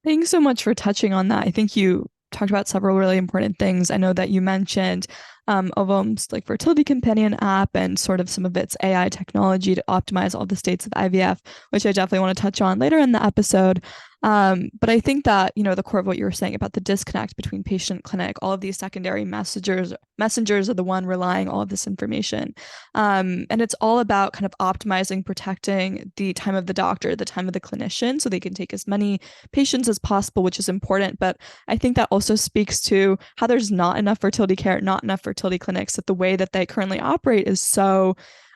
Thanks so much for touching on that. I think you talked about several really important things. I know that you mentioned Ovum's fertility companion app and sort of some of its AI technology to optimize all the states of IVF, which I definitely want to touch on later in the episode. But I think that, the core of what you were saying about the disconnect between patient and clinic, all of these secondary messengers are the one relying all of this information. And it's all about kind of optimizing, protecting the time of the doctor, the time of the clinician, so they can take as many patients as possible, which is important. But I think that also speaks to how there's not enough fertility care, not enough fertility clinics, that the way that they currently operate is so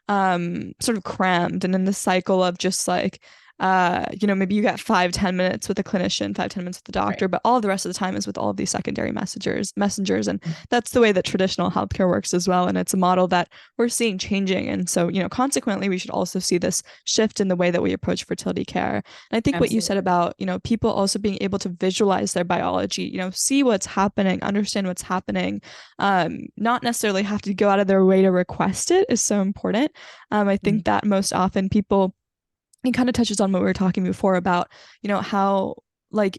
sort of crammed and in the cycle of just maybe you get 5-10 minutes with a clinician, 5-10 minutes with the doctor, right, but all of the rest of the time is with all of these secondary messengers. And that's the way that traditional healthcare works as well. And it's a model that we're seeing changing. And so, consequently, we should also see this shift in the way that we approach fertility care. And I think what you said about, people also being able to visualize their biology, see what's happening, understand what's happening, not necessarily have to go out of their way to request it, is so important. I think that most often people, it kind of touches on what we were talking before about, how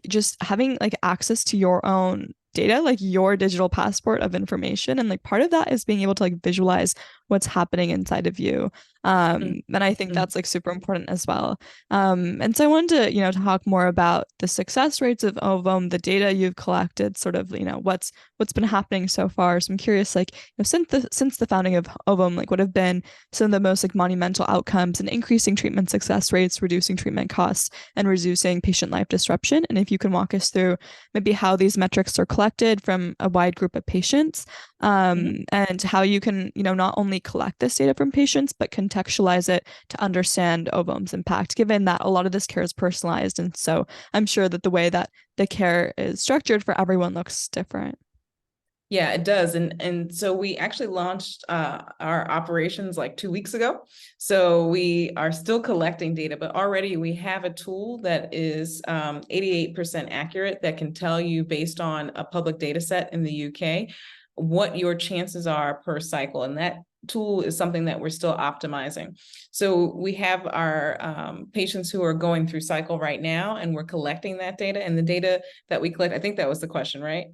just having access to your own data, your digital passport of information. And part of that is being able to visualize what's happening inside of you. And I think that's super important as well. And so I wanted to, talk more about the success rates of Ovum, the data you've collected, sort of, what's been happening so far. So I'm curious, since the founding of Ovum, what have been some of the most monumental outcomes in increasing treatment success rates, reducing treatment costs, and reducing patient life disruption? And if you can walk us through maybe how these metrics are collected from a wide group of patients, and how you can, not only collect this data from patients, but contextualize it to understand Ovum's impact, given that a lot of this care is personalized. And so I'm sure that the way that the care is structured for everyone looks different. Yeah, it does. And so we actually launched our operations 2 weeks ago. So we are still collecting data, but already we have a tool that is 88% accurate that can tell you, based on a public data set in the UK, what your chances are per cycle. And that tool is something that we're still optimizing. So we have our patients who are going through cycle right now, and we're collecting that data. And the data that we collect, I think that was the question, right?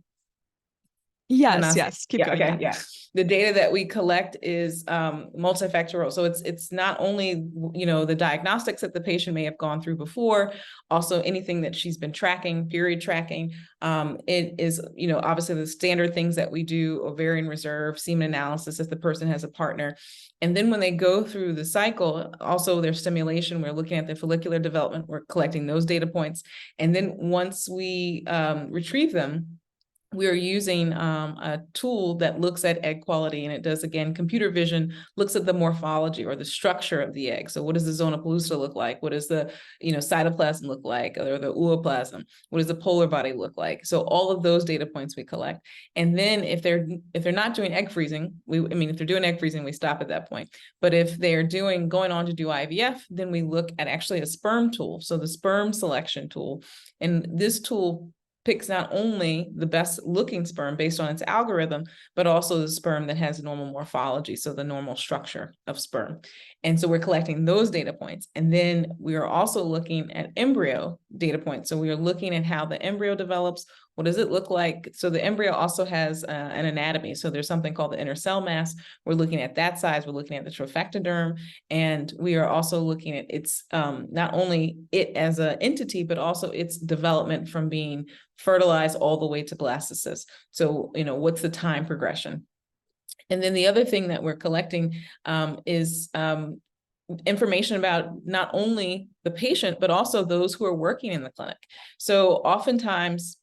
Yes. Keep going. Okay, yeah. The data that we collect is multifactorial. So it's not only, the diagnostics that the patient may have gone through before, also anything that she's been tracking, period tracking. It is, obviously the standard things that we do: ovarian reserve, semen analysis if the person has a partner. And then when they go through the cycle, also their stimulation, we're looking at their follicular development, we're collecting those data points. And then once we retrieve them, we are using a tool that looks at egg quality, and it does, again, computer vision, looks at the morphology or the structure of the egg. So what does the zona pellucida look like? What does the cytoplasm look like, or the ooplasm? What does the polar body look like? So all of those data points we collect. And then if they're not doing egg freezing, if they're doing egg freezing, we stop at that point. But if they're going on to do IVF, then we look at actually a sperm tool. So the sperm selection tool. And this tool picks not only the best looking sperm based on its algorithm, but also the sperm that has normal morphology, so the normal structure of sperm. And so we're collecting those data points. And then we are also looking at embryo data points. So we are looking at how the embryo develops. What does it look like? So the embryo also has an anatomy. So there's something called the inner cell mass. We're looking at that size. We're looking at the trophectoderm. And we are also looking at its, not only it as an entity, but also its development from being fertilized all the way to blastocyst. So, what's the time progression? And then the other thing that we're collecting is information about not only the patient, but also those who are working in the clinic. So oftentimes,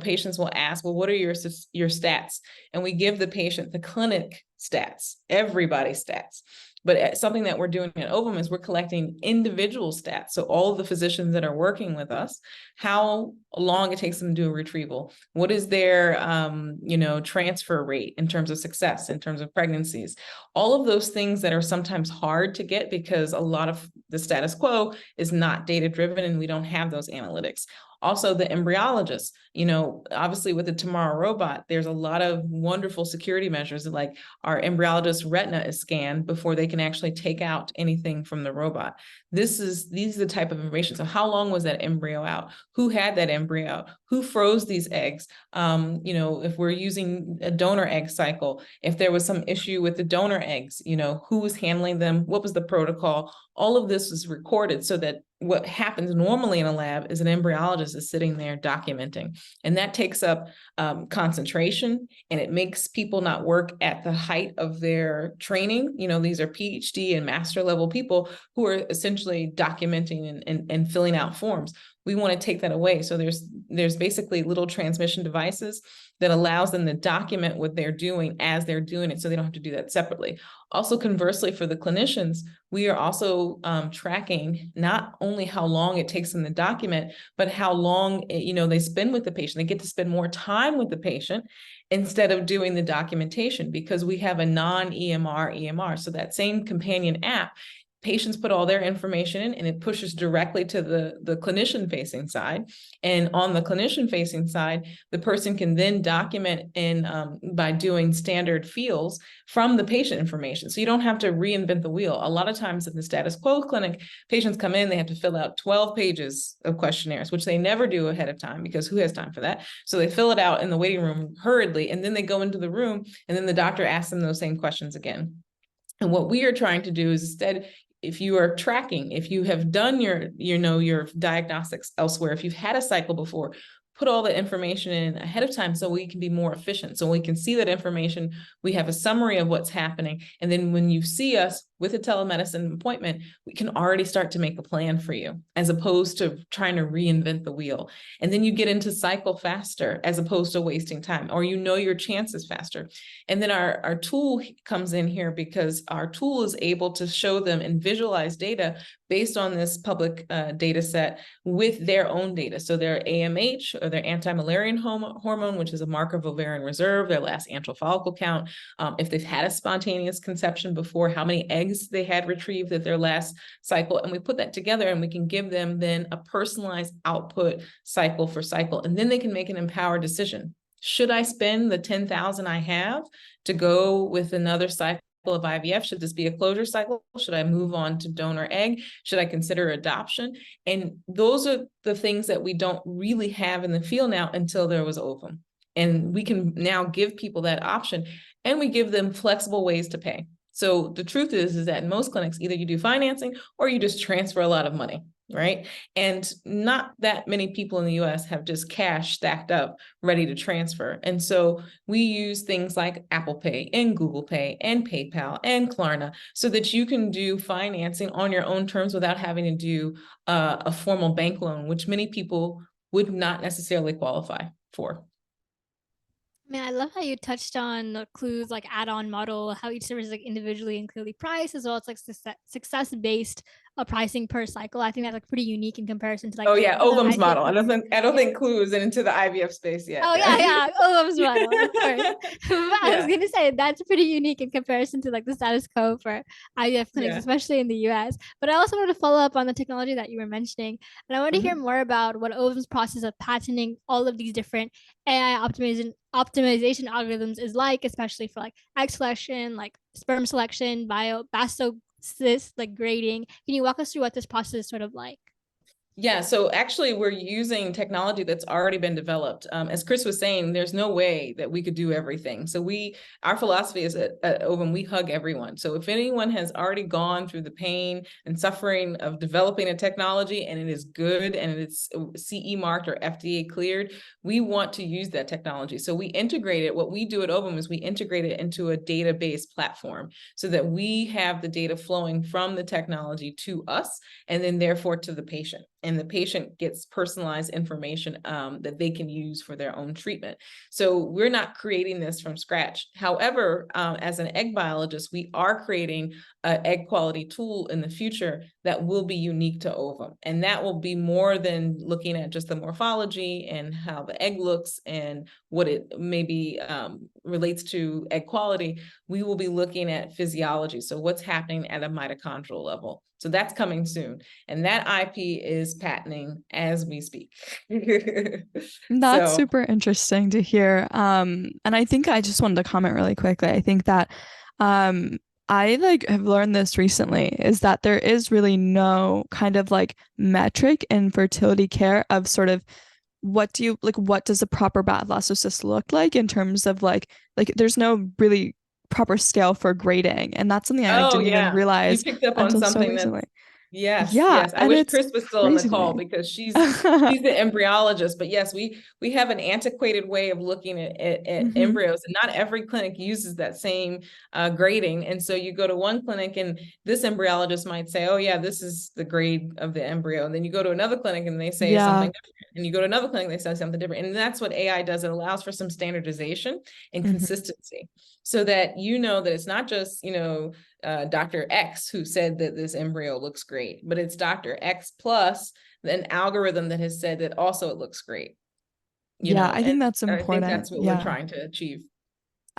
patients will ask, well, what are your stats? And we give the patient the clinic stats, everybody's stats. But something that we're doing at Ovum is we're collecting individual stats. So all of the physicians that are working with us, how long it takes them to do a retrieval, what is their, transfer rate in terms of success, in terms of pregnancies, all of those things that are sometimes hard to get because a lot of the status quo is not data driven and we don't have those analytics. Also, the embryologist, obviously with the Tomorrow robot, there's a lot of wonderful security measures, like our embryologist retina is scanned before they can actually take out anything from the robot. These are the type of information. So how long was that embryo out? Who had that embryo? Who froze these eggs? If we're using a donor egg cycle, if there was some issue with the donor eggs, who was handling them? What was the protocol? All of this is recorded so that what happens normally in a lab is an embryologist is sitting there documenting, and that takes up concentration, and it makes people not work at the height of their training. These are PhD and master level people who are essentially documenting and filling out forms. We want to take that away. So there's basically little transmission devices that allows them to document what they're doing as they're doing it, so they don't have to do that separately. Also, conversely, for the clinicians, we are also tracking not only how long it takes them to document, but how long they spend with the patient. They get to spend more time with the patient instead of doing the documentation, because we have a non-EMR EMR. So that same companion app, patients put all their information in and it pushes directly to the clinician facing side. And on the clinician facing side, the person can then document by doing standard fields from the patient information. So you don't have to reinvent the wheel. A lot of times in the status quo clinic, patients come in, they have to fill out 12 pages of questionnaires, which they never do ahead of time because who has time for that? So they fill it out in the waiting room hurriedly, and then they go into the room and then the doctor asks them those same questions again. And what we are trying to do is instead, if you are tracking, if you have done your diagnostics elsewhere, if you've had a cycle before, put all the information in ahead of time so we can be more efficient. So we can see that information, we have a summary of what's happening. And then when you see us with a telemedicine appointment, we can already start to make a plan for you, as opposed to trying to reinvent the wheel. And then you get into cycle faster, as opposed to wasting time, or your chances faster. And then our tool comes in here because our tool is able to show them and visualize data based on this public data set with their own data. So their AMH, or their anti-Mullerian hormone, which is a marker of ovarian reserve, their last antral follicle count, if they've had a spontaneous conception before, how many eggs they had retrieved at their last cycle. And we put that together and we can give them then a personalized output cycle for cycle. And then they can make an empowered decision. Should I spend the $10,000 I have to go with another cycle of IVF? Should this be a closure cycle? Should I move on to donor egg? Should I consider adoption? And those are the things that we don't really have in the field now until there was Ovum. And we can now give people that option, and we give them flexible ways to pay. So the truth is that in most clinics, either you do financing or you just transfer a lot of money, right? And not that many people in the US have just cash stacked up ready to transfer. And so we use things like Apple Pay and Google Pay and PayPal and Klarna so that you can do financing on your own terms without having to do a formal bank loan, which many people would not necessarily qualify for. I love how you touched on the clues like add-on model, how each service is like individually and clearly priced, as well as like success-based a pricing per cycle. I think that's like pretty unique in comparison to like Oh yeah, the Ovum's IVF model. I don't Yeah. think Clue is into the IVF space yet. Oh yeah, Ovum's model, of course. But I was Yeah. gonna say that's pretty unique in comparison to like the status quo for IVF clinics, Yeah. especially in the US. But I also want to follow up on the technology that you were mentioning, and I want to hear more about what Ovum's process of patenting all of these different AI optimization algorithms is like, especially for like egg selection, like sperm selection, basocyst, like grading. Can you walk us through what this process is sort of like? Yeah, so actually we're using technology that's already been developed. As Chris was saying, there's no way that we could do everything. So our philosophy is at Ovum, we hug everyone. So if anyone has already gone through the pain and suffering of developing a technology and it is good and it's CE marked or FDA cleared, we want to use that technology. So we integrate it. What we do at Ovum is we integrate it into a database platform so that we have the data flowing from the technology to us and then therefore to the patient. And the patient gets personalized information that they can use for their own treatment. So we're not creating this from scratch. However, as an egg biologist, we are creating an egg quality tool in the future that will be unique to Ovum. And that will be more than looking at just the morphology and how the egg looks and what it maybe relates to egg quality. We will be looking at physiology. So what's happening at a mitochondrial level. So that's coming soon. And that IP is patenting as we speak. That's super interesting to hear. And I think I just wanted to comment really quickly. I think that I like have learned this recently is that there is really no kind of like metric in fertility care of sort of what does a proper blastocyst look like in terms of like there's no really proper scale for grading, and that's something I didn't even realize you picked up on until so something recently. Yes, Yeah, yes. I and wish it's Chris was still on the crazy to call me. because she's the embryologist. But yes, we have an antiquated way of looking at embryos, and not every clinic uses that same grading. And so you go to one clinic, and this embryologist might say, "Oh yeah, this is the grade of the embryo." And then you go to another clinic, and they say something different. And you go to another clinic, they say something different. And that's what AI does. It allows for some standardization and consistency, so that you know that it's not just Dr. X who said that this embryo looks great, but it's Dr. X plus an algorithm that has said that also it looks great. I think that's important. I think that's what we're trying to achieve.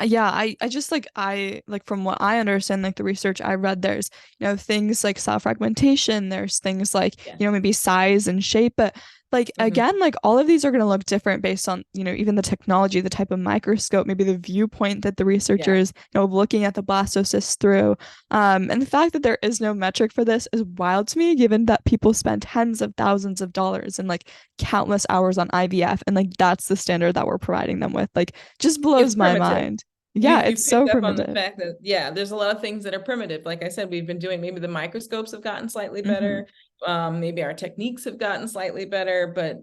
Yeah, I just I from what I understand, like the research I read, there's things like cell fragmentation, there's things like maybe size and shape, but like again, like all of these are going to look different based on even the technology, the type of microscope, maybe the viewpoint that the researchers looking at the blastocyst through, and the fact that there is no metric for this is wild to me, given that people spend tens of thousands of dollars and like countless hours on IVF, and like that's the standard that we're providing them with, like just blows my mind. Yeah, it's so primitive. On the fact that there's a lot of things that are primitive. Like I said, we've been doing, maybe the microscopes have gotten slightly better. Maybe our techniques have gotten slightly better, but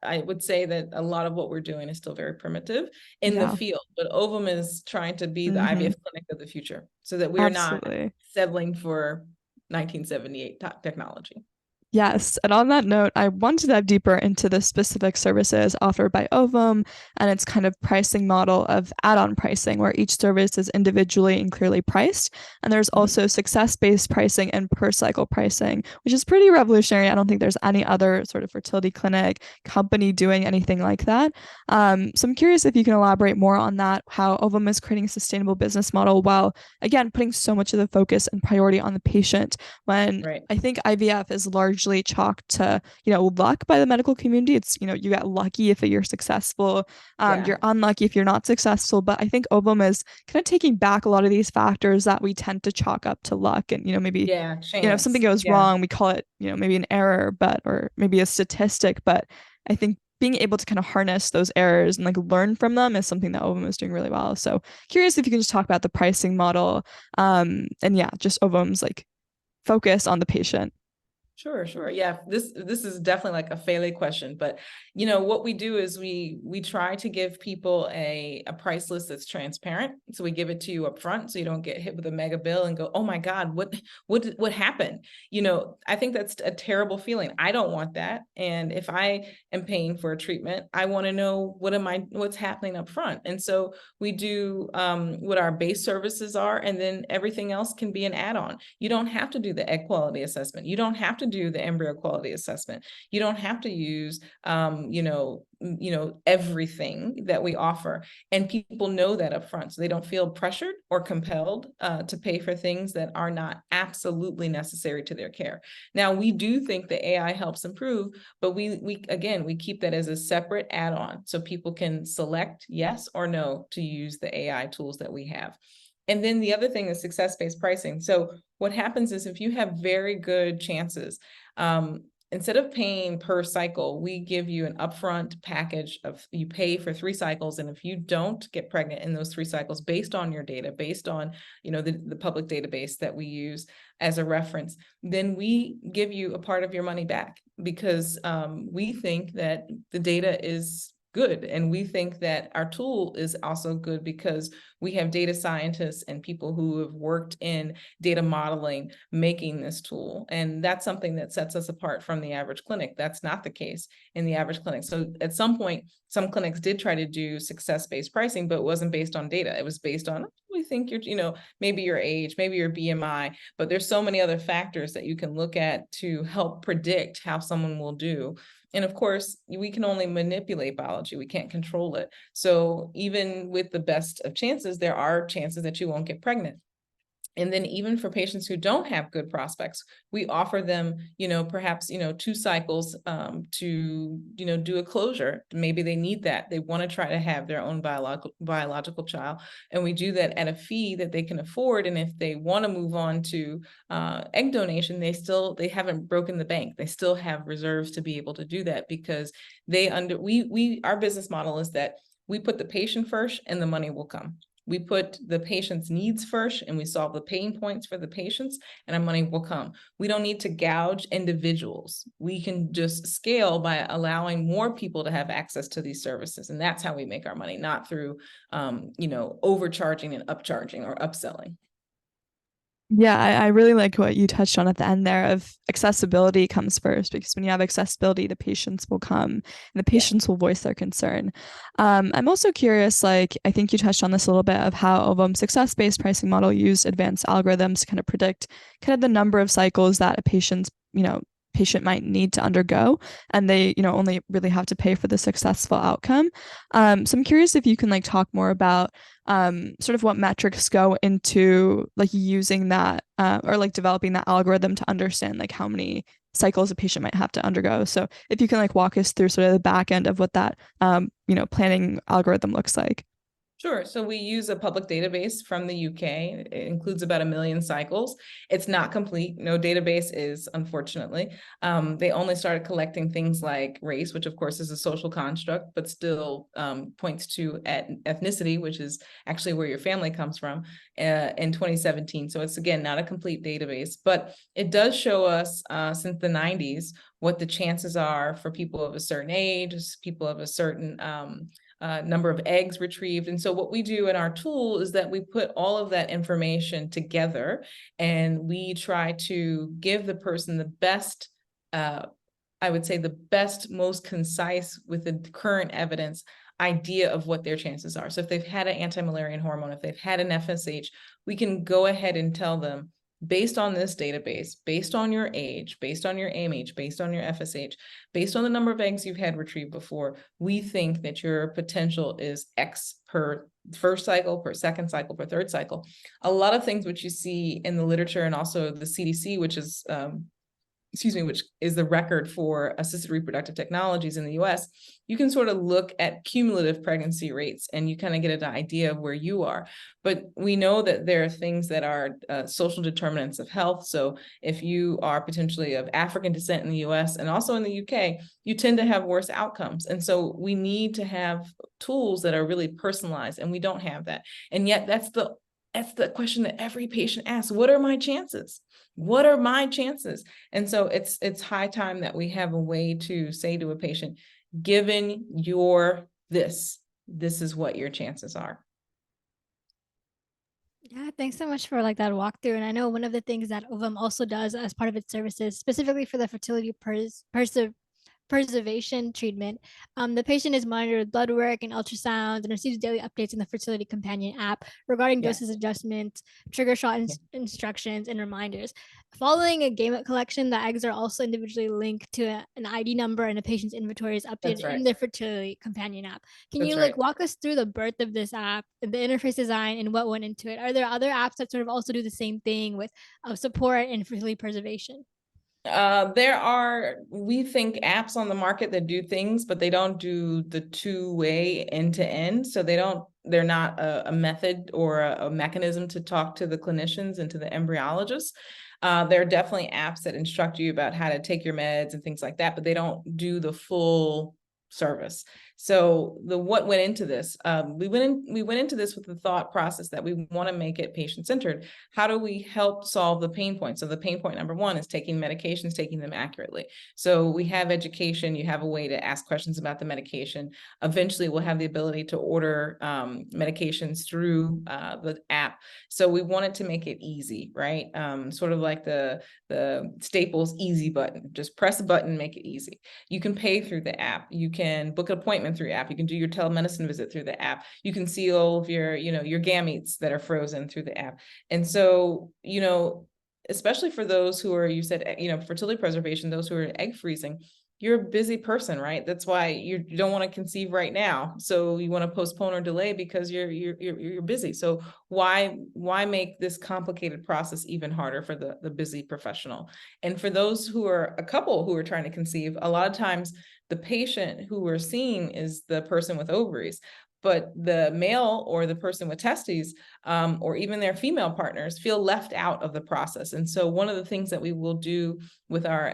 I would say that a lot of what we're doing is still very primitive in the field. But Ovum is trying to be the IVF clinic of the future, so that we are not settling for 1978 technology. Yes, and on that note, I want to dive deeper into the specific services offered by Ovum and its kind of pricing model of add-on pricing, where each service is individually and clearly priced. And there's also success-based pricing and per-cycle pricing, which is pretty revolutionary. I don't think there's any other sort of fertility clinic company doing anything like that. So I'm curious if you can elaborate more on that, how Ovum is creating a sustainable business model while, again, putting so much of the focus and priority on the patient, when I think IVF is largely chalked to luck by the medical community. It's you get lucky if you're successful, you're unlucky if you're not successful, but I think Ovum is kind of taking back a lot of these factors that we tend to chalk up to luck, and maybe if something goes wrong, we call it maybe an error, but or maybe a statistic. But I think being able to kind of harness those errors and like learn from them is something that Ovum is doing really well. So curious if you can just talk about the pricing model, and just Ovum's like focus on the patient. Sure. Yeah, this is definitely like a Feli question, but what we do is we try to give people a price list that's transparent. So we give it to you up front, so you don't get hit with a mega bill and go, oh my God, what happened? I think that's a terrible feeling. I don't want that. And if I am paying for a treatment, I want to know what's happening up front. And so we do what our base services are, and then everything else can be an add-on. You don't have to do the egg quality assessment. You don't have to do the embryo quality assessment. You don't have to use, everything that we offer. And people know that up front, so they don't feel pressured or compelled to pay for things that are not absolutely necessary to their care. Now, we do think the AI helps improve, but we keep that as a separate add-on, so people can select yes or no to use the AI tools that we have. And then the other thing is success-based pricing. So what happens is if you have very good chances, instead of paying per cycle, we give you an upfront package of, you pay for 3 cycles. And if you don't get pregnant in those 3 cycles, based on your data, based on, the public database that we use as a reference, then we give you a part of your money back, because we think that the data is good. And we think that our tool is also good because we have data scientists and people who have worked in data modeling making this tool. And that's something that sets us apart from the average clinic. That's not the case in the average clinic. So at some point, some clinics did try to do success-based pricing, but it wasn't based on data. It was based on, we think maybe your age, maybe your BMI, but there's so many other factors that you can look at to help predict how someone will do. And of course, we can only manipulate biology. We can't control it. So even with the best of chances, there are chances that you won't get pregnant. And then even for patients who don't have good prospects, we offer them, perhaps, 2 cycles to, do a closure. Maybe they need that. They want to try to have their own biological child. And we do that at a fee that they can afford. And if they want to move on to egg donation, they haven't broken the bank. They still have reserves to be able to do that, because our business model is that we put the patient first and the money will come. We put the patient's needs first, and we solve the pain points for the patients, and our money will come. We don't need to gouge individuals. We can just scale by allowing more people to have access to these services. And that's how we make our money, not through, overcharging and upcharging or upselling. Yeah, I really like what you touched on at the end there of accessibility comes first, because when you have accessibility, the patients will come and the patients will voice their concern. I'm also curious, I think you touched on this a little bit, of how Ovom's success-based pricing model used advanced algorithms to kind of predict kind of the number of cycles that a patient might need to undergo, and they only really have to pay for the successful outcome. So I'm curious if you can talk more about sort of what metrics go into using that or developing that algorithm to understand how many cycles a patient might have to undergo. So if you can walk us through sort of the back end of what that planning algorithm looks like. Sure. So we use a public database from the UK. It includes about 1 million cycles. It's not complete. No database is, unfortunately. They only started collecting things like race, which of course is a social construct, but still points to ethnicity, which is actually where your family comes from, in 2017. So it's, again, not a complete database, but it does show us since the 90s what the chances are for people of a certain age, people of a certain number of eggs retrieved. And so what we do in our tool is that we put all of that information together, and we try to give the person the best, I would say the best, most concise, with the current evidence, idea of what their chances are. So if they've had an anti-Müllerian hormone, if they've had an FSH, we can go ahead and tell them, based on this database, based on your age, based on your AMH, based on your FSH, based on the number of eggs you've had retrieved before, we think that your potential is X per first cycle, per second cycle, per third cycle. A lot of things which you see in the literature, and also the CDC, which is which is the record for assisted reproductive technologies in the US, you can sort of look at cumulative pregnancy rates and you kind of get an idea of where you are. But we know that there are things that are social determinants of health. So if you are potentially of African descent in the US and also in the UK, you tend to have worse outcomes. And so we need to have tools that are really personalized, and we don't have that. And yet that's the that's the question that every patient asks. What are my chances? What are my chances? And so it's high time that we have a way to say to a patient, given your this is what your chances are. Yeah, thanks so much for like that walkthrough. And I know one of the things that Ovum also does as part of its services, specifically for the fertility preservation treatment, the patient is monitored with blood work and ultrasounds and receives daily updates in the Fertility Companion app regarding doses adjustments, trigger shot instructions, and reminders. Following a gamete collection, the eggs are also individually linked to an ID number, and a patient's inventory is updated in the Fertility Companion app. Can you like walk us through the birth of this app, the interface design, and what went into it? Are there other apps that sort of also do the same thing with support and fertility preservation? There are, we think, apps on the market that do things, but they don't do the two-way end-to-end. So they're not a method or a mechanism to talk to the clinicians and to the embryologists. There are definitely apps that instruct you about how to take your meds and things like that, but they don't do the full service. So what went into this? We went into this with the thought process that we want to make it patient-centered. How do we help solve the pain point? So the pain point number one is taking medications, taking them accurately. So we have education. You have a way to ask questions about the medication. Eventually, we'll have the ability to order medications through the app. So we wanted to make it easy, right? Sort of like the Staples easy button. Just press a button, make it easy. You can pay through the app. You can book an appointment through app. You can do your telemedicine visit through the app. You can see all of your gametes that are frozen through the app. And so, especially for those who are, you said, fertility preservation, those who are egg freezing, you're a busy person, right? That's why you don't want to conceive right now. So you want to postpone or delay because you're busy. So why make this complicated process even harder for the busy professional? And for those who are a couple who are trying to conceive, a lot of times the patient who we're seeing is the person with ovaries, but the male or the person with testes, or even their female partners, feel left out of the process. And so one of the things that we will do with our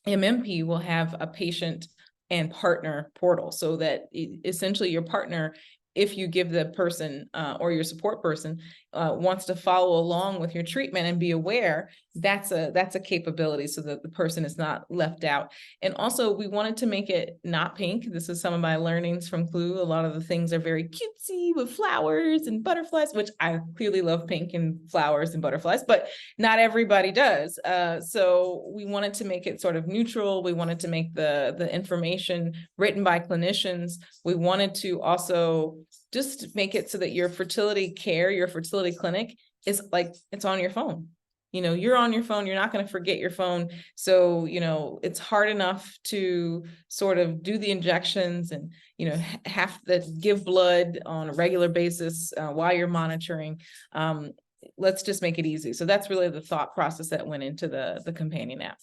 MMP will have a patient and partner portal, so that essentially your partner, if you give the person or your support person wants to follow along with your treatment and be aware, that's a capability, so that the person is not left out. And also, we wanted to make it not pink. This is some of my learnings from Clue. A lot of the things are very cutesy with flowers and butterflies, which I clearly love pink and flowers and butterflies, but not everybody does. So we wanted to make it sort of neutral. We wanted to make the information written by clinicians. We wanted to also just make it so that your fertility care, your fertility clinic is like, it's on your phone. You're on your phone, you're not going to forget your phone. So, it's hard enough to sort of do the injections and, have to give blood on a regular basis while you're monitoring. Let's just make it easy. So that's really the thought process that went into the companion app.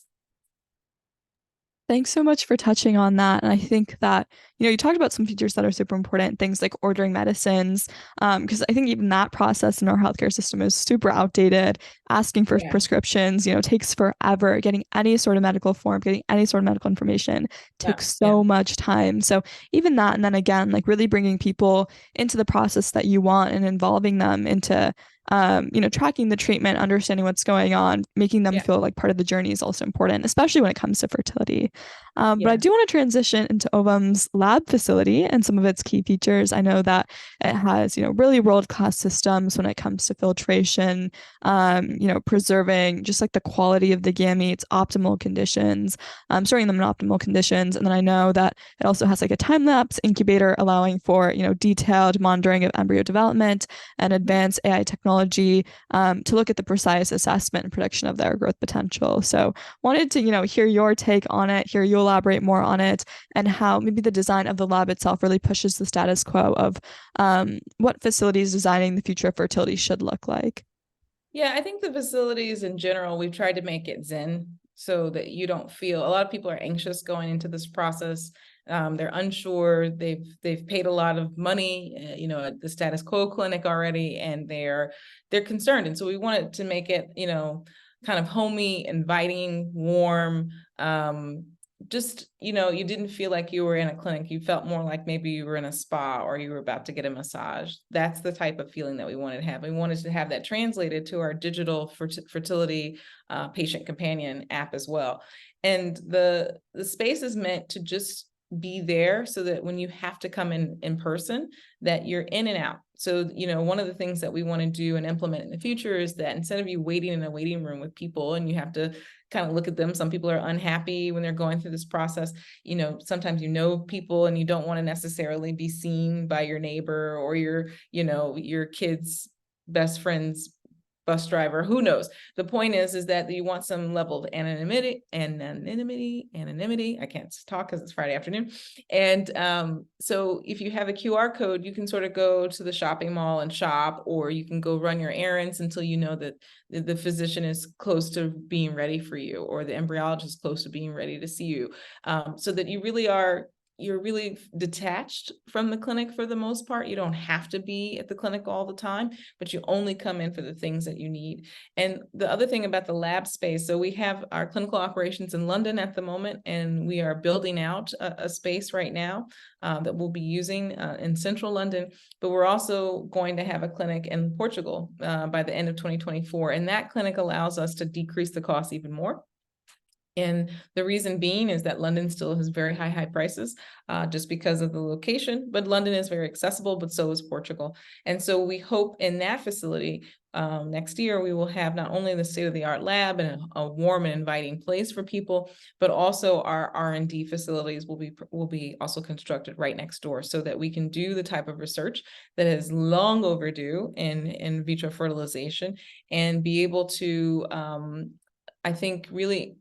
Thanks so much for touching on that. And I think that, you talked about some features that are super important, things like ordering medicines, because I think even that process in our healthcare system is super outdated. Asking for prescriptions, takes forever. Getting any sort of medical form, getting any sort of medical information takes so much time. So even that, and then again, like really bringing people into the process that you want and involving them into tracking the treatment, understanding what's going on, making them feel like part of the journey is also important, especially when it comes to fertility. But I do want to transition into Ovum's lab facility and some of its key features. I know that it has, really world-class systems when it comes to filtration, preserving just like the quality of the gametes, optimal conditions, storing them in optimal conditions. And then I know that it also has like a time-lapse incubator allowing for, detailed monitoring of embryo development and advanced AI technology to look at the precise assessment and prediction of their growth potential. So wanted to, hear your take on it, hear you elaborate more on it, and how maybe the design of the lab itself really pushes the status quo of what facilities designing the future of fertility should look like. Yeah, I think the facilities in general, we've tried to make it zen so that you don't feel, a lot of people are anxious going into this process. They're unsure. They've paid a lot of money, at the status quo clinic already, and they're concerned. And so we wanted to make it, kind of homey, inviting, warm, just, you didn't feel like you were in a clinic. You felt more like maybe you were in a spa or you were about to get a massage. That's the type of feeling that we wanted to have. We wanted to have that translated to our digital fertility patient companion app as well. And the space is meant to just be there so that when you have to come in person, that you're in and out. So, one of the things that we want to do and implement in the future is that instead of you waiting in a waiting room with people and you have to kind of look at them, some people are unhappy when they're going through this process. Sometimes people and you don't want to necessarily be seen by your neighbor or your kid's best friend's bus driver, who knows? The point is that you want some level of anonymity. I can't talk because it's Friday afternoon. And so if you have a QR code, you can sort of go to the shopping mall and shop, or you can go run your errands until you know that the physician is close to being ready for you, or the embryologist is close to being ready to see you, so that you're really detached from the clinic for the most part. You don't have to be at the clinic all the time, but you only come in for the things that you need. And the other thing about the lab space, so we have our clinical operations in London at the moment, and we are building out a space right now that we'll be using in central London, but we're also going to have a clinic in Portugal by the end of 2024. And that clinic allows us to decrease the cost even more. And the reason being is that London still has very high prices just because of the location, but London is very accessible, but so is Portugal. And so we hope in that facility next year, we will have not only the state-of-the-art lab and a warm and inviting place for people, but also our R&D facilities will be also constructed right next door, so that we can do the type of research that is long overdue in vitro fertilization and be able to, I think, really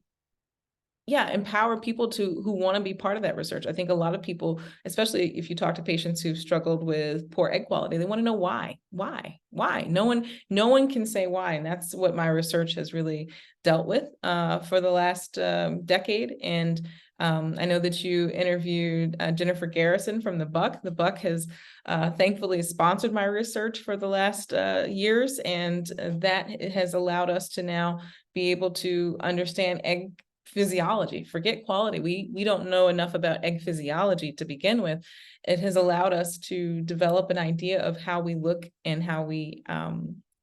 empower people who want to be part of that research. I think a lot of people, especially if you talk to patients who've struggled with poor egg quality, they want to know why. No one can say why. And that's what my research has really dealt with for the last decade. And I know that you interviewed Jennifer Garrison from the Buck. The Buck has thankfully sponsored my research for the last years. And that has allowed us to now be able to understand egg physiology. Forget quality. We don't know enough about egg physiology to begin with. It has allowed us to develop an idea of how we look and how we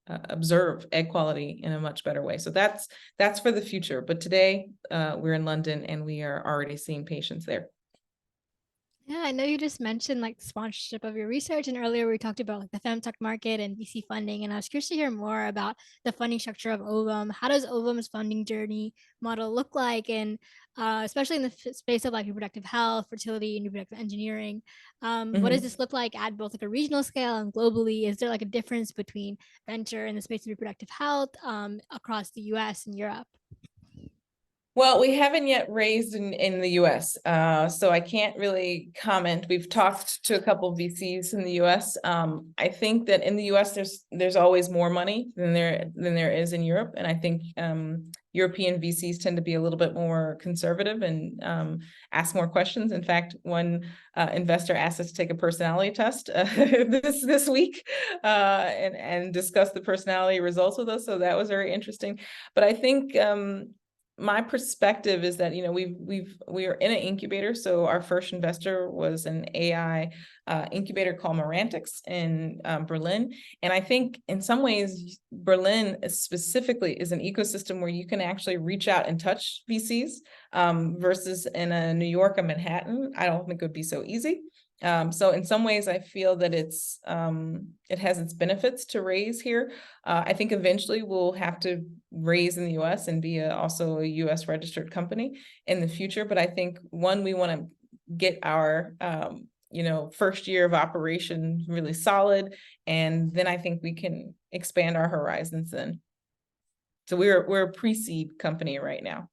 observe egg quality in a much better way. So that's for the future. But today we're in London and we are already seeing patients there. Yeah, I know you just mentioned like sponsorship of your research, and earlier we talked about like the femtech market and VC funding, and I was curious to hear more about the funding structure of Ovum. How does Ovum's funding journey model look like, and especially in the space of like reproductive health, fertility, and reproductive engineering? What does this look like at both like a regional scale and globally? Is there like a difference between venture in the space of reproductive health across the US and Europe? Well, we haven't yet raised in the US, so I can't really comment. We've talked to a couple of VCs in the US. I think that in the US, there's always more money than there is in Europe, and I think European VCs tend to be a little bit more conservative and ask more questions. In fact, one investor asked us to take a personality test this week and discuss the personality results with us. So that was very interesting. But I think my perspective is that, we are in an incubator. So our first investor was an AI incubator called Marantix in Berlin. And I think in some ways, Berlin specifically is an ecosystem where you can actually reach out and touch VCs versus in a New York or Manhattan. I don't think it would be so easy. So in some ways, I feel that it has its benefits to raise here. I think eventually we'll have to raise in the US and be also a US registered company in the future. But I think we want to get our first year of operation really solid, and then I think we can expand our horizons then. So we're a pre-seed company right now.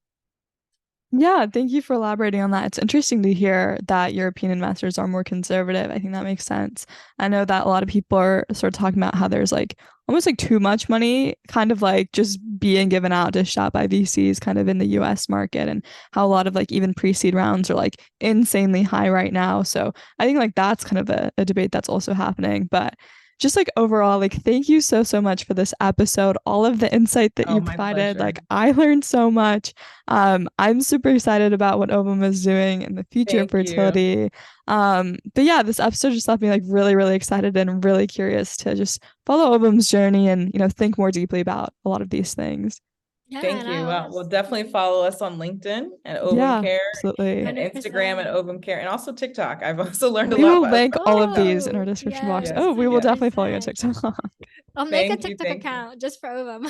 Yeah, thank you for elaborating on that. It's interesting to hear that European investors are more conservative. I think that makes sense. I know that a lot of people are sort of talking about how there's like almost like too much money kind of like just being given out to shop by VCs kind of in the US market, and how a lot of like even pre-seed rounds are like insanely high right now. So I think like that's kind of a debate that's also happening. But just like overall, like thank you so much for this episode, all of the insight that Oh, you my provided. pleasure. Like I learned so much. I'm super excited about what Ovom is doing in the future of Thank you. fertility. But yeah, this episode just left me like really, really excited and really curious to just follow Ovom's journey and, you know, think more deeply about a lot of these things. Yeah, Thank and you. Well, we'll definitely follow us on LinkedIn at Ovom Yeah, Care absolutely. and Instagram at 100%. Ovom Care and also TikTok. I've also learned a We lot will about link all of TikTok. these in our description box. Yes, Oh, we will yes. definitely follow you on 100%. TikTok. I'll make a Thank you, TikTok thank you. account just for Ovom.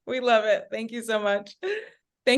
We love it. Thank you so much.